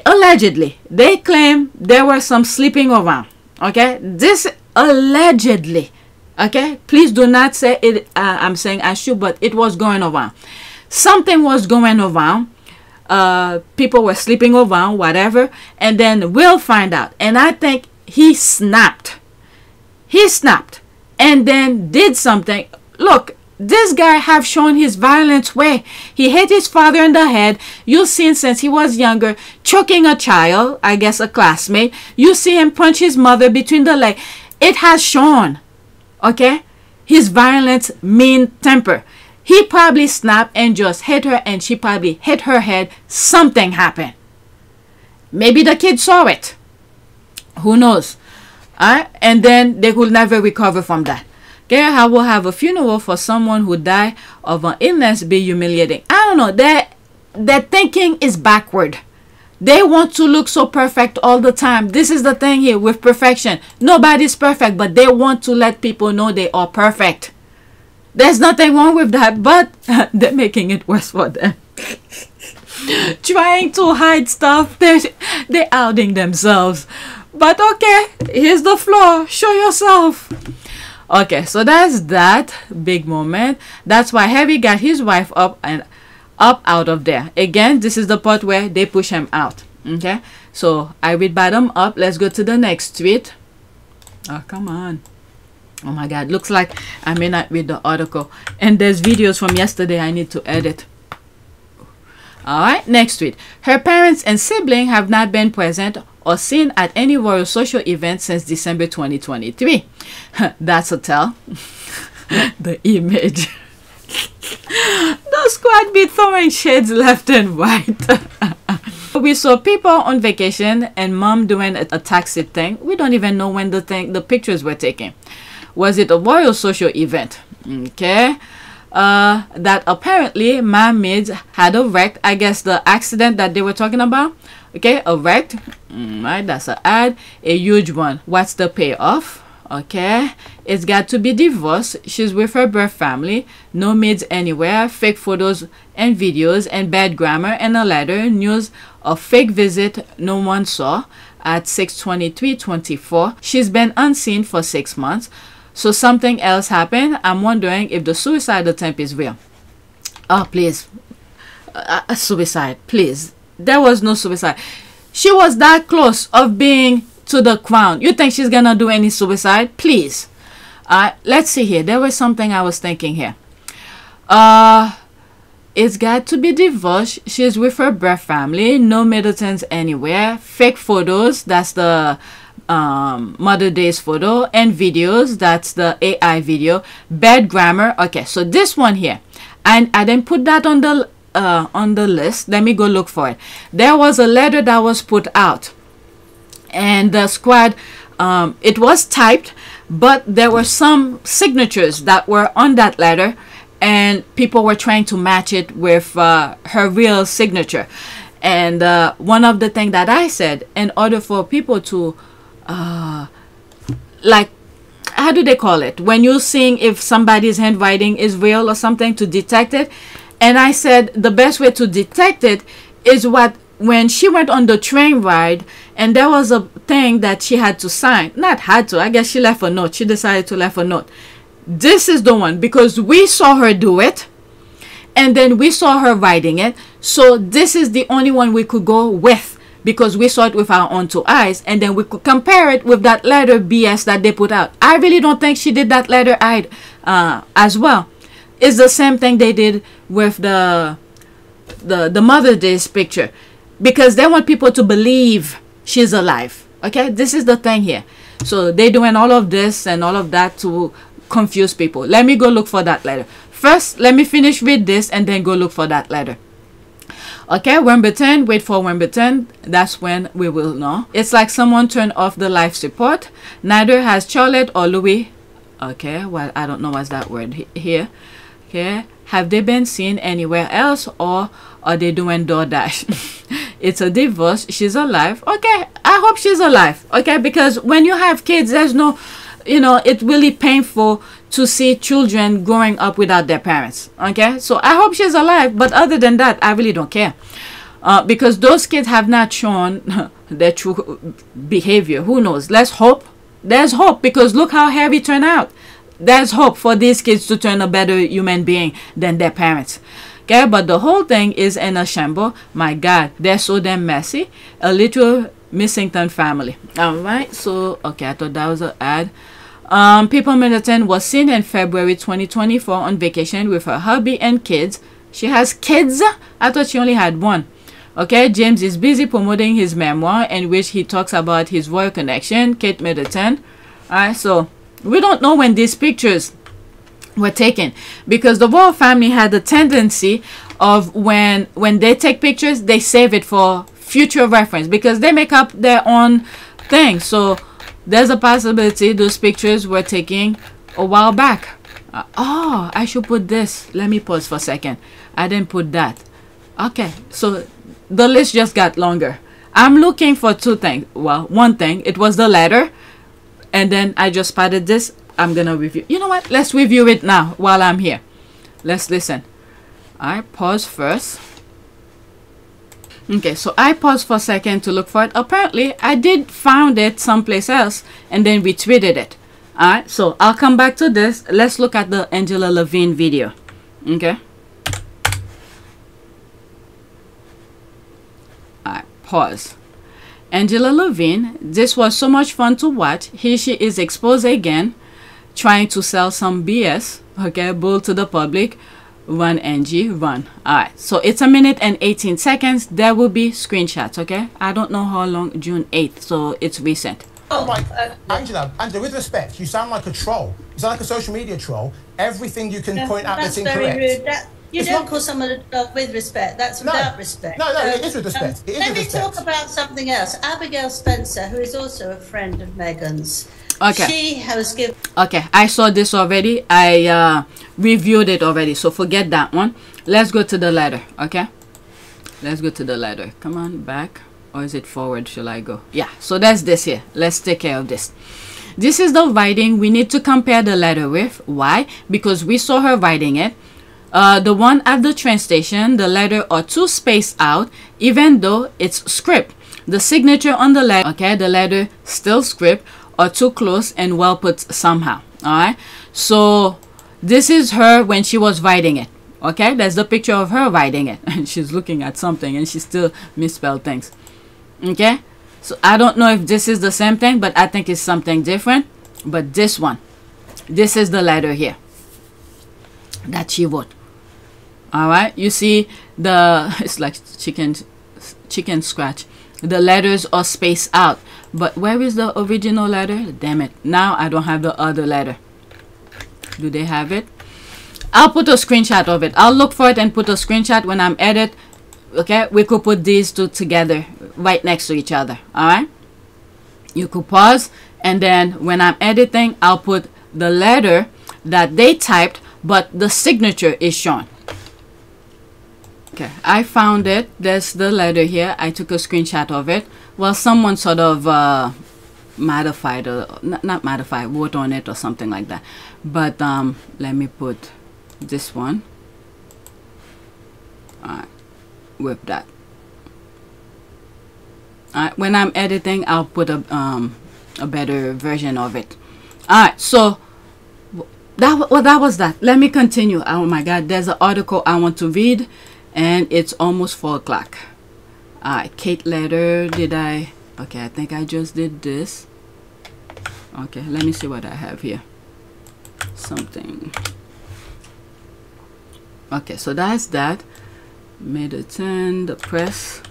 allegedly, they claim there was some sleeping around. Okay, this allegedly. Okay, please do not say it. I'm saying I should, but it was going around. Something was going around. People were sleeping around, whatever, and then we'll find out. And I think he snapped. He snapped and then did something. Look, this guy have shown his violent way. He hit his father in the head. You've seen since he was younger, choking a child, I guess a classmate. You see him punch his mother between the legs. It has shown. Okay, his violent, mean temper. He probably snapped and just hit her, and she probably hit her head. Something happened. Maybe the kid saw it. Who knows? And then they will never recover from that. Okay, I will have a funeral for someone who died of an illness be humiliating. I don't know. Their thinking is backward. They want to look so perfect all the time. This is the thing here with perfection. Nobody's perfect, but they want to let people know they are perfect. There's nothing wrong with that, but they're making it worse for them. Trying to hide stuff. They're outing themselves. But okay, here's the floor. Show yourself. Okay, so that's that big moment. That's why Harry got his wife up out of there. Again, this is the part where they push him out. Okay, so I read bottom up. Let's go to the next tweet. Oh, come on. Oh my god, looks like I may not read the article, and there's videos from yesterday I need to edit. Alright, next tweet. Her parents and sibling have not been present or seen at any royal social event since December 2023. That's a tell. The image. The squad be throwing shades left and right. We saw people on vacation and mom doing a taxi thing. We don't even know when the pictures were taken. Was it a royal social event? Okay. That apparently mermaids had a wreck. I guess the accident that they were talking about. Okay, a wreck. Right, that's an ad. A huge one. What's the payoff? Okay, it's got to be divorced. She's with her birth family. No maids anywhere. Fake photos and videos and bad grammar and a letter. News of fake visit no one saw at 6/23/24. She's been unseen for 6 months. So something else happened. I'm wondering if the suicide attempt is real. Oh, please. A suicide, please. There was no suicide. She was that close of being to the crown. You think she's gonna do any suicide? Please. Let's see here. There was something I was thinking here. It's got to be divorced. She's with her birth family. No Middletons anywhere. Fake photos. That's the Mother Days photo. And videos. That's the AI video. Bad grammar. Okay, so this one here. And I didn't put that on the list. Let me go look for it. There was a letter that was put out. And the squad, it was typed. But there were some signatures that were on that letter. And people were trying to match it with her real signature. And one of the things that I said, in order for people to, like, how do they call it? When you're seeing if somebody's handwriting is real or something, to detect it. And I said the best way to detect it is when she went on the train ride and there was a thing that she had to sign. Not had to, I guess she left a note. She decided to leave a note. This is the one, because we saw her do it and then we saw her writing it. So this is the only one we could go with, because we saw it with our own two eyes, and then we could compare it with that letter BS that they put out. I really don't think she did that letter as well. It's the same thing they did with the Mother's Day picture, because they want people to believe she's alive. Okay, this is the thing here. So they're doing all of this and all of that to confuse people. Let me go look for that letter. First, let me finish with this and then go look for that letter. Okay, Wimbledon, wait for Wimbledon. That's when we will know. It's like someone turned off the life support. Neither has Charlotte or Louis. Okay, well, I don't know what's that word here. Okay, have they been seen anywhere else, or are they doing DoorDash? It's a divorce. She's alive. Okay, I hope she's alive. Okay, because when you have kids, there's no, it's really painful to see children growing up without their parents. Okay, so I hope she's alive, but other than that, I really don't care, because those kids have not shown their true behavior. Who knows? Let's hope. There's hope, because look how Harry turned out. There's hope for these kids to turn a better human being than their parents. Okay, but the whole thing is in a shambles. My God, they're so damn messy. A little Missington family. All right, so okay, I thought that was an ad. People Middleton was seen in February 2024 on vacation with her hubby and kids. She has kids? I thought she only had one. Okay, James is busy promoting his memoir in which he talks about his royal connection, Kate Middleton. Alright, so we don't know when these pictures were taken, because the royal family had a tendency of when they take pictures, they save it for future reference, because they make up their own thing. So there's a possibility those pictures were taken a while back. Oh, I should put this. Let me pause for a second. I didn't put that. Okay, so the list just got longer. I'm looking for two things. Well, one thing, it was the letter, and then I just spotted this. I'm gonna review. You know what? Let's review it now while I'm here. Let's listen. I pause first. Okay, so I paused for a second to look for it. Apparently, I did found it someplace else and then retweeted it. Alright, so I'll come back to this. Let's look at the Angela Levin video. Okay. Alright, pause. Angela Levin, this was so much fun to watch. Here she is exposed again, trying to sell some BS. Okay, bull to the public. Run, Angie, run. Alright, so it's 1 minute and 18 seconds. There will be screenshots. Okay, I don't know how long. June 8th, so it's recent. Oh, like, Angela, with respect, you sound like a troll. You sound like a social media troll. Everything you can point out that's incorrect. Very rude. You don't call someone a dog with respect. That's without respect. No, it is with respect. Let me talk about something else. Abigail Spencer, who is also a friend of Meghan's. Okay. She has given. Okay, I saw this already. I reviewed it already, so forget that one. Let's go to the letter. Okay, let's go to the letter. Come on, back. Or is it forward? Shall I go? Yeah, so that's this here. Let's take care of this. This is the writing we need to compare the letter with. Why? Because we saw her writing it. The one at the train station, the letter are too spaced out, even though it's script. The signature on the letter, okay, the letter still script, are too close and well put somehow. Alright, so this is her when she was writing it. Okay, there's the picture of her writing it, and she's looking at something and she still misspelled things. Okay, so I don't know if this is the same thing, but I think it's something different. But this one, this is the letter here that she wrote. All right, you see the, it's like chicken scratch. The letters are spaced out, but where is the original letter? Damn it, now I don't have the other letter. Do they have it? I'll put a screenshot of it. I'll look for it and put a screenshot when I'm edit. Okay, we could put these two together right next to each other. All right, you could pause, and then when I'm editing, I'll put the letter that they typed, but the signature is shown. Okay, I found it. There's the letter here. I took a screenshot of it. Well, someone sort of modified, or not modified, wrote on it or something like that. But let me put this one. Alright, with that. Alright, when I'm editing, I'll put a better version of it. Alright, so that was that. Let me continue. Oh my God, there's an article I want to read, and it's almost 4 o'clock. Alright, Kate letter. Did I? Okay, I think I just did this. Okay, let me see what I have here. Something. Okay, so that's that. Middleton, the press.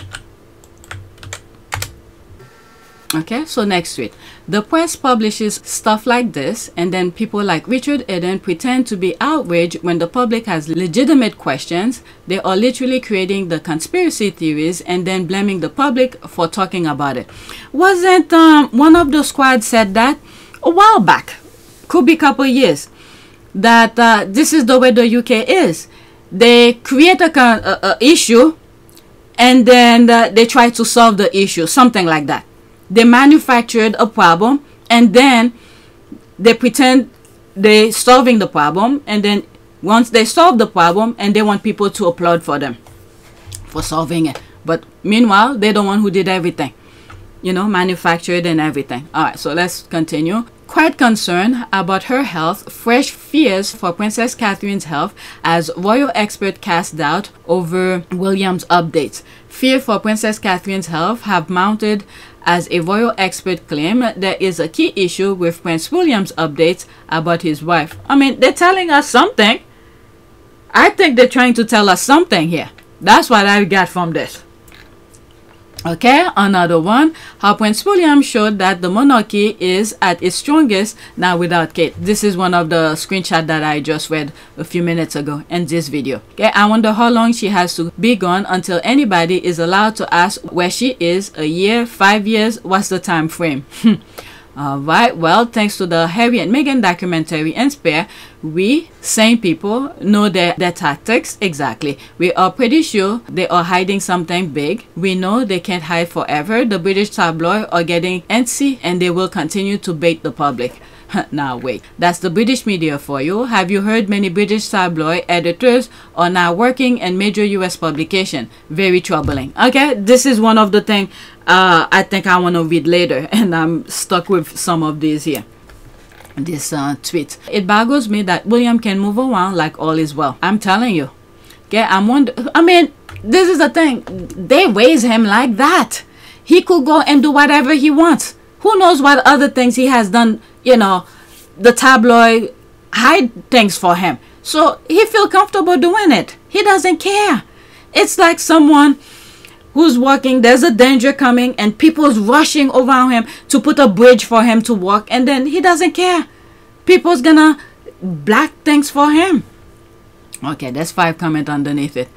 Okay, so next week, the press publishes stuff like this, and then people like Richard Eden pretend to be outraged when the public has legitimate questions. They are literally creating the conspiracy theories and then blaming the public for talking about it. Wasn't one of the squad said that a while back, could be a couple years, that this is the way the UK is. They create a issue, and then they try to solve the issue, something like that. They manufactured a problem, and then they pretend they're solving the problem, and then once they solve the problem, and they want people to applaud for them for solving it. But meanwhile, they're the one who did everything, you know, manufactured and everything. All right, so let's continue. Quite concerned about her health, fresh fears for Princess Catherine's health as royal expert cast doubt over William's updates. Fear for Princess Catherine's health have mounted as a royal expert claim there is a key issue with Prince William's updates about his wife. I mean, they're telling us something. I think they're trying to tell us something here. That's what I got from this. Okay, another one. How Prince William showed that the monarchy is at its strongest now without Kate. This is one of the screenshots that I just read a few minutes ago in this video. Okay, I wonder how long she has to be gone until anybody is allowed to ask where she is. A year, 5 years? What's the time frame? Alright, well, thanks to the Harry and Meghan documentary and Spare, we, sane people, know their tactics exactly. We are pretty sure they are hiding something big. We know they can't hide forever. The British tabloids are getting antsy, and they will continue to bait the public. Now wait, that's the British media for you. Have you heard many British tabloid editors are now working in major US publication? Very troubling. Okay, this is one of the things I think I want to read later, and I'm stuck with some of these here. This tweet. It boggles me that William can move around like all is well. I'm telling you. Okay, I mean, this is the thing. They raise him like that. He could go and do whatever he wants. Who knows what other things he has done, you know, the tabloid hide things for him. So he feel comfortable doing it. He doesn't care. It's like someone who's walking, there's a danger coming, and people's rushing around him to put a bridge for him to walk, and then he doesn't care. People's gonna block things for him. Okay, there's 5 comments underneath it.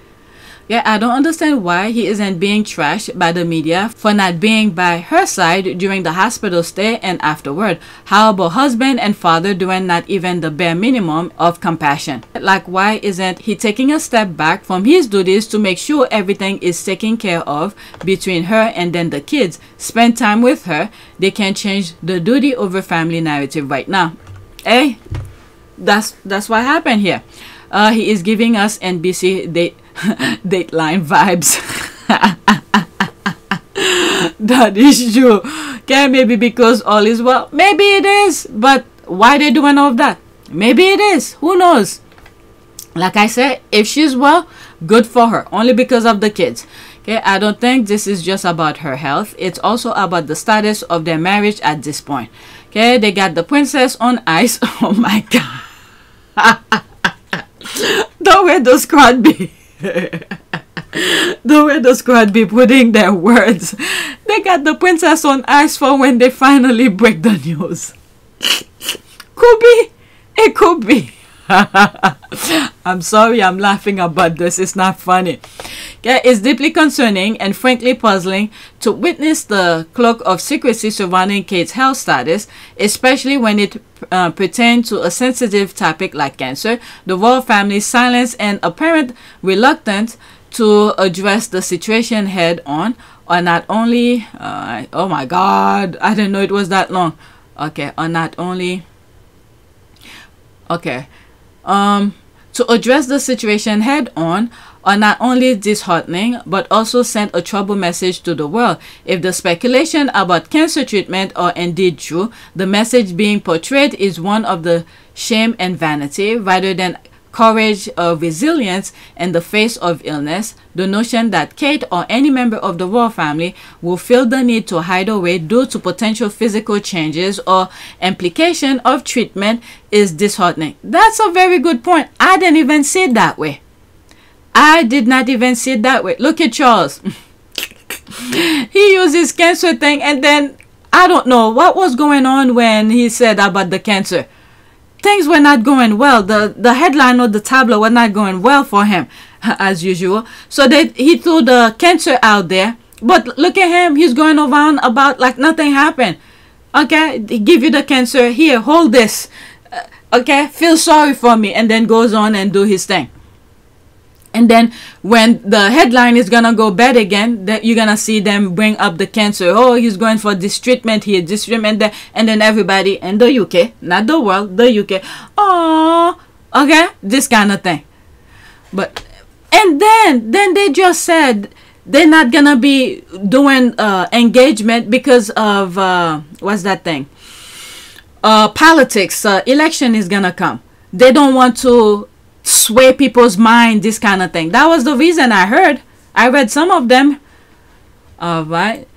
Yeah, I don't understand why he isn't being trashed by the media for not being by her side during the hospital stay and afterward. How about husband and father doing not even the bare minimum of compassion? Like, why isn't he taking a step back from his duties to make sure everything is taken care of between her and then the kids? Spend time with her. They can change the duty over family narrative right now. Hey, that's what happened here. He is giving us NBC Dateline vibes. That is true. Okay, maybe because all is well. Maybe it is. But why they doing all of that? Maybe it is. Who knows? Like I said, if she's well, good for her. Only because of the kids. Okay, I don't think this is just about her health. It's also about the status of their marriage at this point. Okay, they got the princess on ice. Oh my God. The way the squad be. The way the squad be putting their words. They got the princess on ice for when they finally break the news. Could be. It could be. I'm sorry I'm laughing about this. It's not funny. Okay, it's deeply concerning and frankly puzzling to witness the cloak of secrecy surrounding Kate's health status, especially when it pertains to a sensitive topic like cancer. The royal family's silence and apparent reluctance to address the situation head on are not only oh my god, I didn't know it was that long. Okay, are not only to address the situation head on are not only disheartening but also send a trouble message to the world. If the speculation about cancer treatment are indeed true, the message being portrayed is one of the shame and vanity rather than courage or resilience in the face of illness. The notion that Kate or any member of the royal family will feel the need to hide away due to potential physical changes or implication of treatment is disheartening. That's a very good point. I didn't even see it that way. I did not even see it that way. Look at Charles. He used his cancer thing, and then I don't know what was going on when he said about the cancer. Things were not going well. The headline of the tableau was not going well for him, as usual. So he threw the cancer out there. But look at him. He's going around about like nothing happened. Okay, they give you the cancer. Here, hold this. Okay, feel sorry for me. And then goes on and do his thing. And then when the headline is going to go bad again, that you're going to see them bring up the cancer. Oh, he's going for this treatment here, this treatment there. And then everybody in the UK, not the world, the UK. Oh, okay, this kind of thing. But, and then they just said they're not going to be doing engagement because of, what's that thing? Politics. Election is going to come. They don't want to sway people's mind, this kind of thing. That was the reason I heard. I read some of them. All right,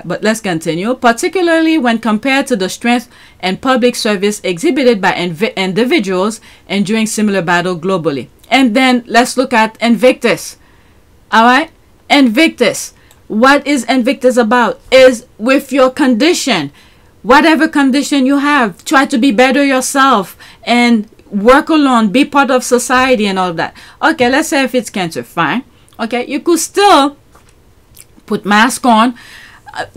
but let's continue. Particularly when compared to the strength and public service exhibited by individuals enduring similar battle globally. And then let's look at Invictus. All right, Invictus. What is Invictus about? Is with your condition, whatever condition you have, try to be better yourself and work alone, be part of society and all that. Okay, let's say if it's cancer, fine. Okay, you could still put mask on.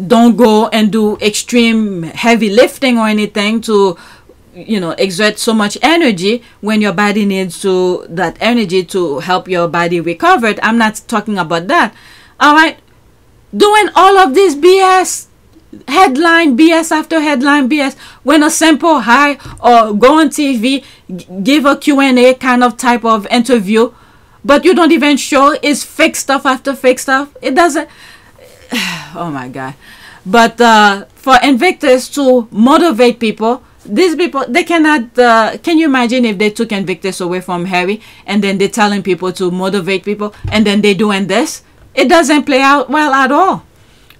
Don't go and do extreme heavy lifting or anything to, you know, exert so much energy when your body needs to that energy to help your body recover. I'm not talking about that. All right, doing all of this BS, headline BS after headline BS, when a simple hi or go on TV, give a Q&A kind of type of interview, but you don't even show is fake stuff after fake stuff. It doesn't. Oh my god. But for Invictus to motivate people, these people, they cannot can you imagine if they took Invictus away from Harry and then they're telling people to motivate people and then they're doing this? It doesn't play out well at all.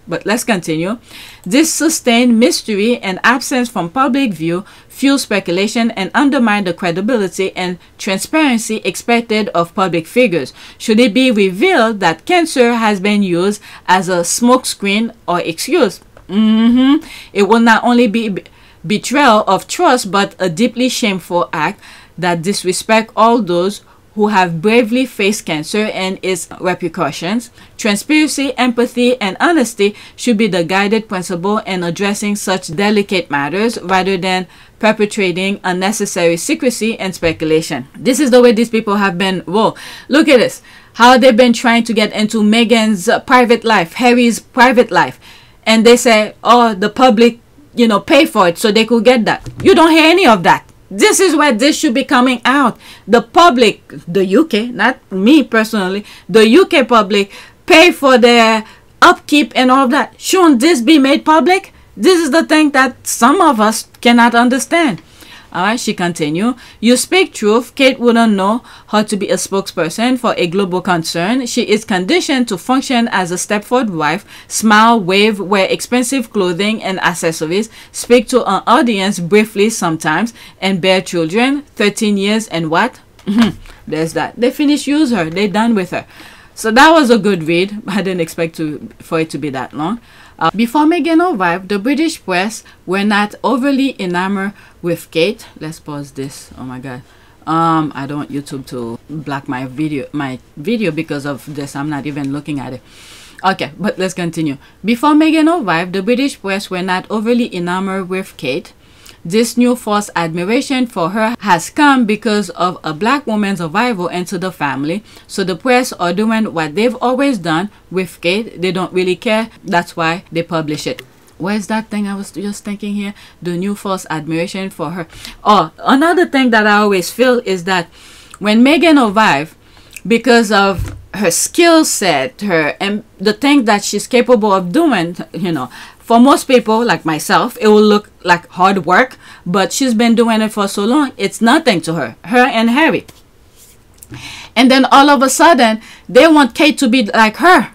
But let's continue. This sustained mystery and absence from public view fuel speculation and undermine the credibility and transparency expected of public figures. Should it be revealed that cancer has been used as a smokescreen or excuse, it will not only be betrayal of trust but a deeply shameful act that disrespect all those who have bravely faced cancer and its repercussions. Transparency, empathy, and honesty should be the guided principle in addressing such delicate matters rather than perpetrating unnecessary secrecy and speculation. This is the way these people have been. Whoa, look at this. How they've been trying to get into Meghan's private life, Harry's private life. And they say, oh, the public, you know, pay for it so they could get that. You don't hear any of that. This is where this should be coming out. The public, the UK, not me personally, the UK public pay for their upkeep and all of that. Shouldn't this be made public? This is the thing that some of us cannot understand. All right, she continued. You speak truth. Kate wouldn't know how to be a spokesperson for a global concern. She is conditioned to function as a Stepford wife, smile, wave, wear expensive clothing and accessories, speak to an audience briefly sometimes, and bear children, 13 years and what? there's that. They finished use her. They done with her. So that was a good read. I didn't expect for it to be that long. Before Meghan arrived, the British press were not overly enamored with Kate. Let's pause this. Oh my God. I don't want YouTube to block my video because of this. I'm not even looking at it. Okay, but let's continue. Before Meghan arrived, the British press were not overly enamored with Kate. This new false admiration for her has come because of a black woman's arrival into the family. So the press are doing what they've always done with Kate. They don't really care. That's why they publish it. Where's that thing I was just thinking here? The new false admiration for her. Oh, another thing that I always feel is that when Meghan arrived, because of her skill set, and the thing that she's capable of doing, you know, for most people like myself, it will look like hard work, but she's been doing it for so long, it's nothing to her and Harry. And then all of a sudden, they want Kate to be like her.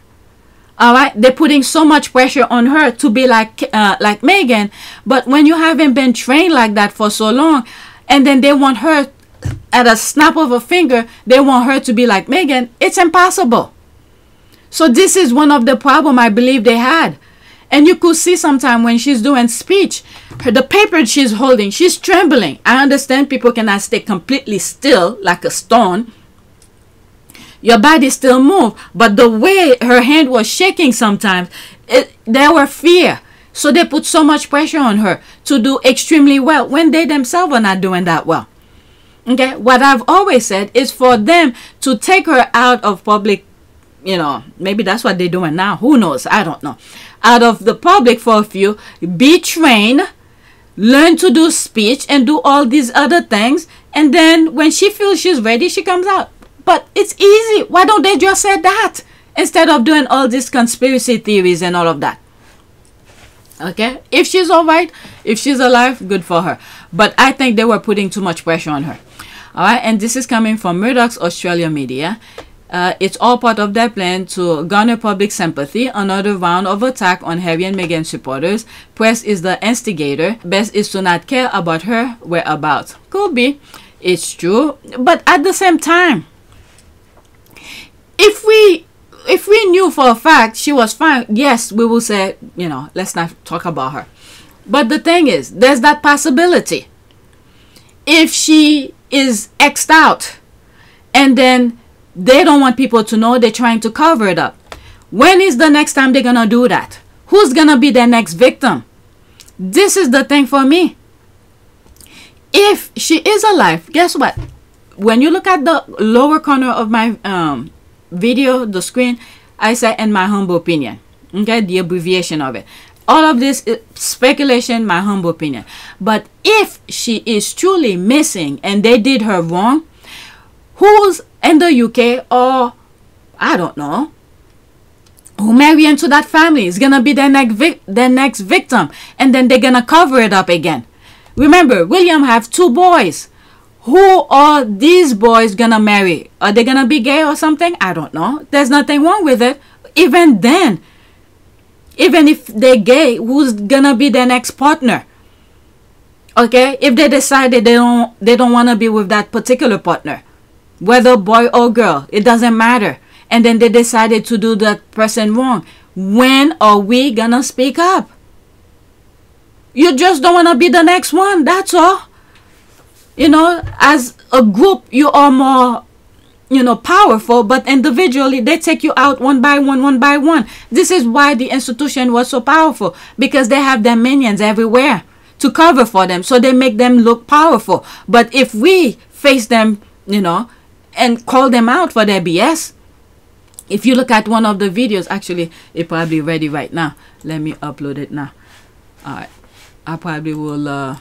All right, they're putting so much pressure on her to be like Meghan. But when you haven't been trained like that for so long, and then they want her at a snap of a finger, they want her to be like Meghan, it's impossible. So this is one of the problems I believe they had. And you could see sometime when she's doing speech, the paper she's holding, she's trembling. I understand people cannot stay completely still like a stone. Your body still move, but the way her hand was shaking sometimes, there were fear. So they put so much pressure on her to do extremely well when they themselves are not doing that well. Okay, what I've always said is for them to take her out of public, you know, maybe that's what they're doing now. Who knows? I don't know. Out of the public for a few, be trained, learn to do speech and do all these other things. And then when she feels she's ready, she comes out. But it's easy. Why don't they just say that instead of doing all these conspiracy theories and all of that? Okay, if she's all right, if she's alive, good for her. But I think they were putting too much pressure on her. All right, and this is coming from Murdoch's Australia media. It's all part of their plan to garner public sympathy. Another round of attack on Harry and Meghan supporters. Press is the instigator. Best is to not care about her whereabouts. Could be. It's true. But at the same time, if we knew for a fact she was fine, yes, we will say, you know, let's not talk about her. But the thing is, there's that possibility. If she is X'd out and then they don't want people to know, they're trying to cover it up. When is the next time they're gonna do that? Who's gonna be their next victim? This is the thing for me. If she is alive, guess what? When you look at the lower corner of my video, the screen, I say in my humble opinion. Okay, the abbreviation of it. All of this is speculation, my humble opinion. But if she is truly missing and they did her wrong, who's in the UK or I don't know, who marry into that family is gonna be their next victim, and then they're gonna cover it up again. Remember, William have 2 boys. Who are these boys gonna marry? Are they gonna be gay or something? I don't know. There's nothing wrong with it. Even then, even if they're gay, who's gonna be their next partner? Okay, if they decided they don't want to be with that particular partner, whether boy or girl, it doesn't matter, and then they decided to do that person wrong, when are we gonna speak up? You just don't want to be the next one, that's all. You know, as a group you are more, you know, powerful, but individually they take you out one by one. This is why the institution was so powerful, because they have their minions everywhere to cover for them, so they make them look powerful. But if we face them, you know, and call them out for their BS, if you look at one of the videos, actually it's probably ready right now. Let me upload it now. All right, I probably will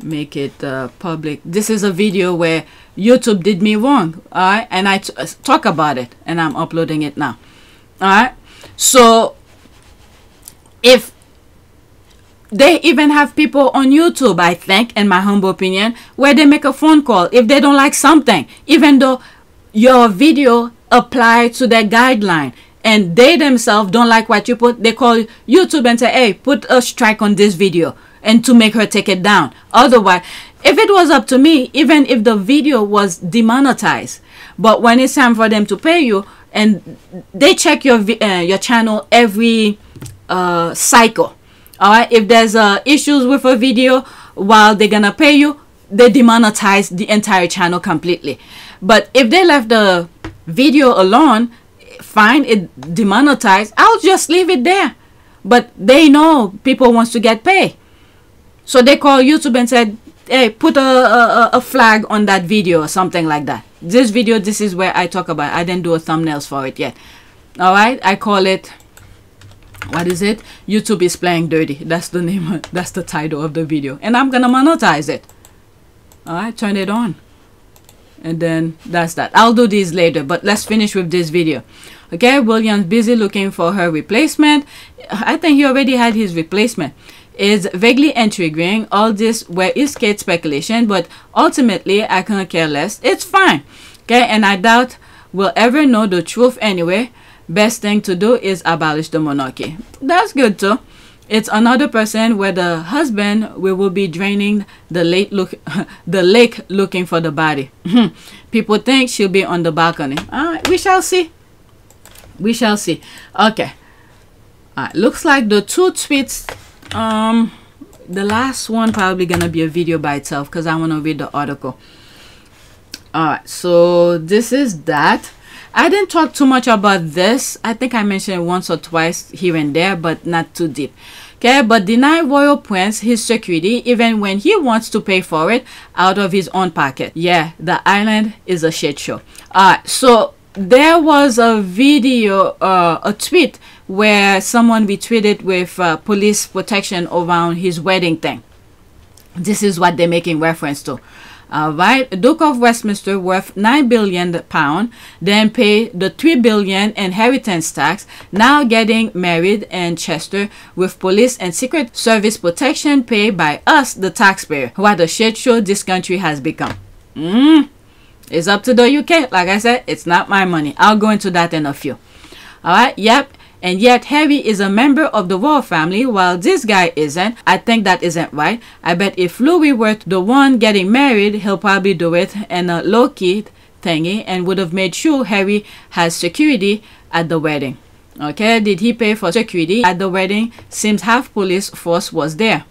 make it public. This is a video where YouTube did me wrong, all right, and I talk about it, and I'm uploading it now. All right, so if they even have people on YouTube, I think, in my humble opinion, where they make a phone call if they don't like something, even though your video applied to their guideline, and they themselves don't like what you put, they call YouTube and say, hey, put a strike on this video, and to make her take it down. Otherwise, If it was up to me, even if the video was demonetized, but when it's time for them to pay you, and they check your channel every cycle, all right, if there's issues with a video while they're gonna pay you, they demonetize the entire channel completely. But if they left the video alone, fine, it demonetized, I'll just leave it there. But they know people wants to get paid, so they call YouTube and said, hey, put a flag on that video or something like that. This video, this is where I talk about it. I didn't do a thumbnails for it yet. All right, I call it, what is it? YouTube is playing dirty. That's the name, that's the title of the video, and I'm gonna monetize it. All right, turn it on, and then that's that. I'll do these later, but let's finish with this video. Okay, William's busy looking for her replacement. I think he already had his replacement. Is vaguely intriguing. All this where is Kate speculation, but ultimately I couldn't care less. It's fine. Okay, and I doubt we'll ever know the truth anyway. Best thing to do is abolish the monarchy. That's good too. It's another person where the husband will be draining the lake looking for the body. People think she'll be on the balcony. Alright, we shall see. We shall see. Okay. Alright, looks like the two tweets, the last one probably gonna be a video by itself because I want to read the article. Alright, so this is that. I didn't talk too much about this. I think I mentioned it once or twice here and there, but not too deep. Okay, but deny royal prince his security even when he wants to pay for it out of his own pocket. Yeah, the island is a shit show. Alright, so there was a video, a tweet where someone retweeted with police protection around his wedding thing. This is what they're making reference to. Right, Duke of Westminster worth £9 billion, then pay the $3 billion inheritance tax, now getting married in Chester with police and secret service protection paid by us, the taxpayer. What a shit show this country has become. It's up to the UK. Like I said, it's not my money. I'll go into that in a few. Alright, yep. And yet Harry is a member of the royal family while this guy isn't. I think that isn't right. I bet if Louis were the one getting married, he'll probably do it in a low-key thingy and would have made sure Harry has security at the wedding. Okay, did he pay for security at the wedding? Seems half police force was there.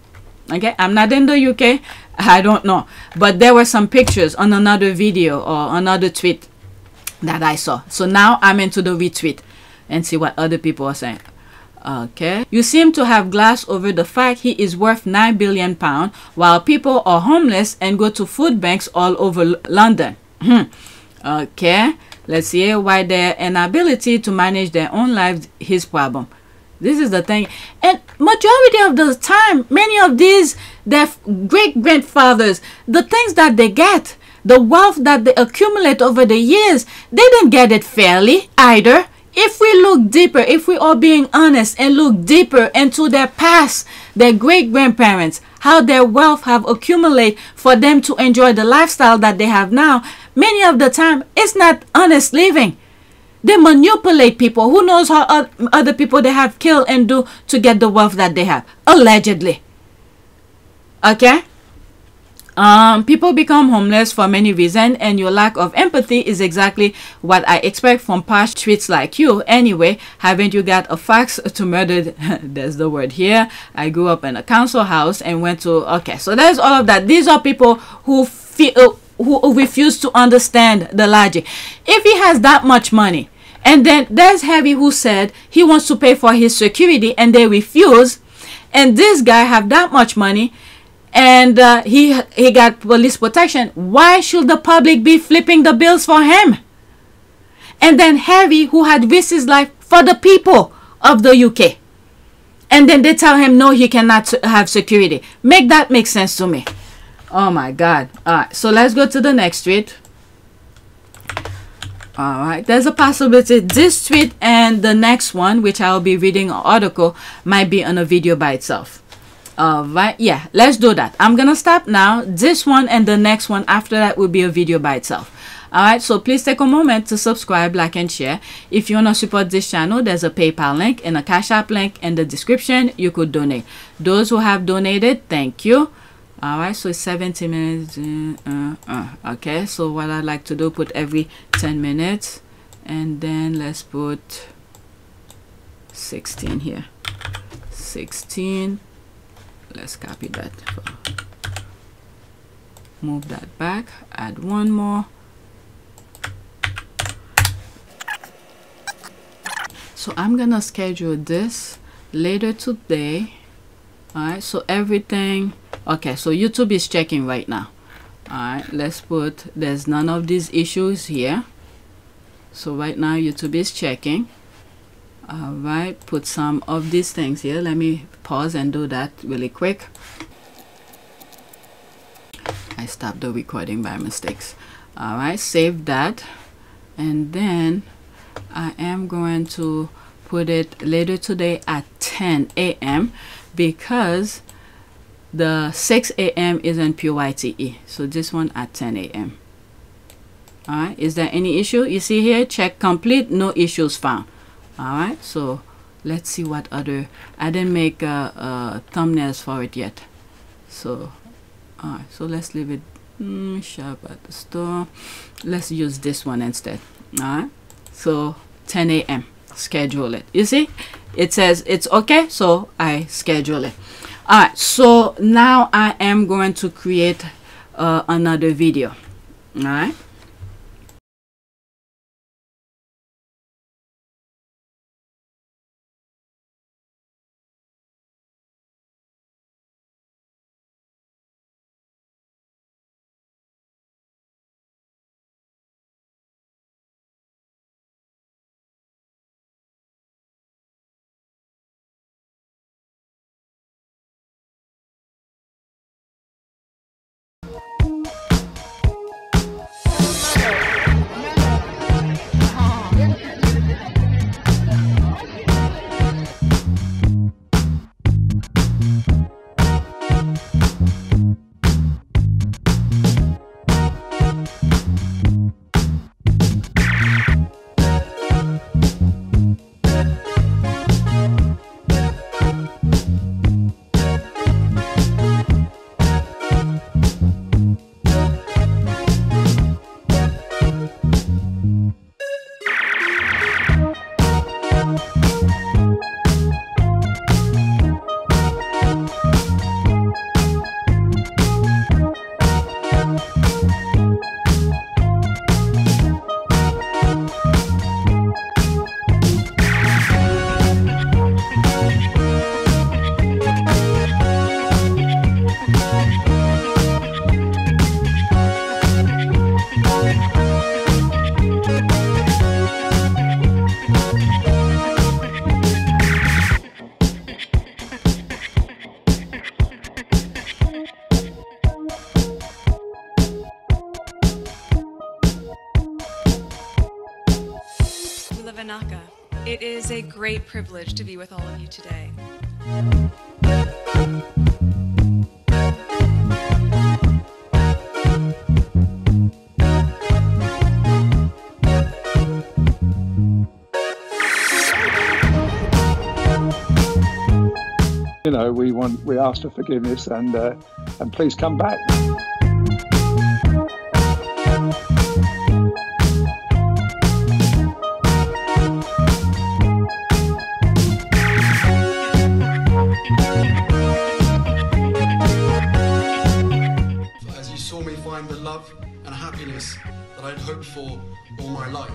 Okay, I'm not in the UK. I don't know. But there were some pictures on another video or another tweet that I saw. So now I'm into the retweet and see what other people are saying. Okay, you seem to have glassed over the fact he is worth £9 billion while people are homeless and go to food banks all over London. Okay, let's see why their inability to manage their own lives his problem. This is the thing, and majority of the time, many of these, their great-grandfathers, the things that they get, the wealth that they accumulate over the years, they didn't get it fairly either. If we look deeper, if we are being honest and look deeper into their past, their great-grandparents, how their wealth have accumulated for them to enjoy the lifestyle that they have now, many of the time, it's not honest living. They manipulate people. Who knows how other people they have killed and do to get the wealth that they have, allegedly. Okay? People become homeless for many reasons, and your lack of empathy is exactly what I expect from past tweets like you. Anyway, haven't you got a fax to murder? There's the word here. I grew up in a council house and went to... Okay, so there's all of that. These are people who feel... who refuse to understand the logic. If he has that much money, and then there's Harry who said he wants to pay for his security and they refuse, and this guy have that much money and he got police protection, why should the public be flipping the bills for him? And then Harry, who had risked his life for the people of the UK, and then they tell him no, he cannot have security. Make that make sense to me. Oh my God. Alright, so let's go to the next tweet. Alright, there's a possibility this tweet and the next one, which I'll be reading an article, might be on a video by itself. Alright, yeah, let's do that. I'm gonna stop now. This one and the next one after that will be a video by itself. Alright, so please take a moment to subscribe, like, and share. If you want to support this channel, there's a PayPal link and a Cash App link in the description. You could donate. Those who have donated, thank you. All right, so it's 70 minutes. Okay, so what I like to do, put every 10 minutes, and then let's put 16 here. 16. Let's copy that. Move that back. Add one more. So I'm gonna schedule this later today. All right, so everything. Okay, so YouTube is checking right now. All right, let's put, there's none of these issues here. So right now YouTube is checking. All right, put some of these things here. Let me pause and do that really quick. I stopped the recording by mistakes. All right, save that, and then I am going to put it later today at 10 a.m. because the 6 a.m. isn't PYTE. So this one at 10 a.m. All right, is there any issue? You see here, check complete, no issues found. All right, so let's see what other, I didn't make thumbnails for it yet. So all right, so let's leave it shop at the store. Let's use this one instead. All right, so 10 a.m. schedule it. You see, it says it's okay, so I schedule it. All right, so now I am going to create another video. All right. It is a great privilege to be with all of you today. You know, we ask for forgiveness and please come back. As you saw me find the love and happiness that I'd hoped for all my life.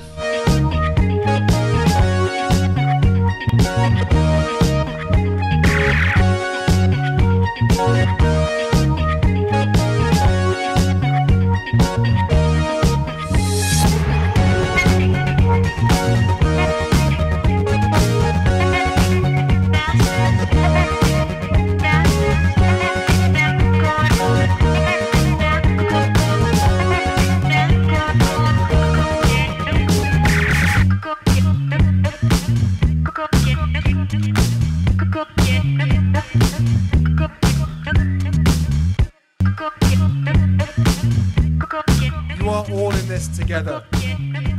You are all in this together,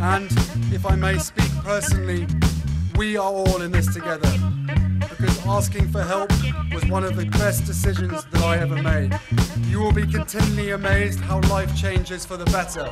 and if I may speak personally, we are all in this together, because asking for help was one of the best decisions that I ever made. You will be continually amazed how life changes for the better.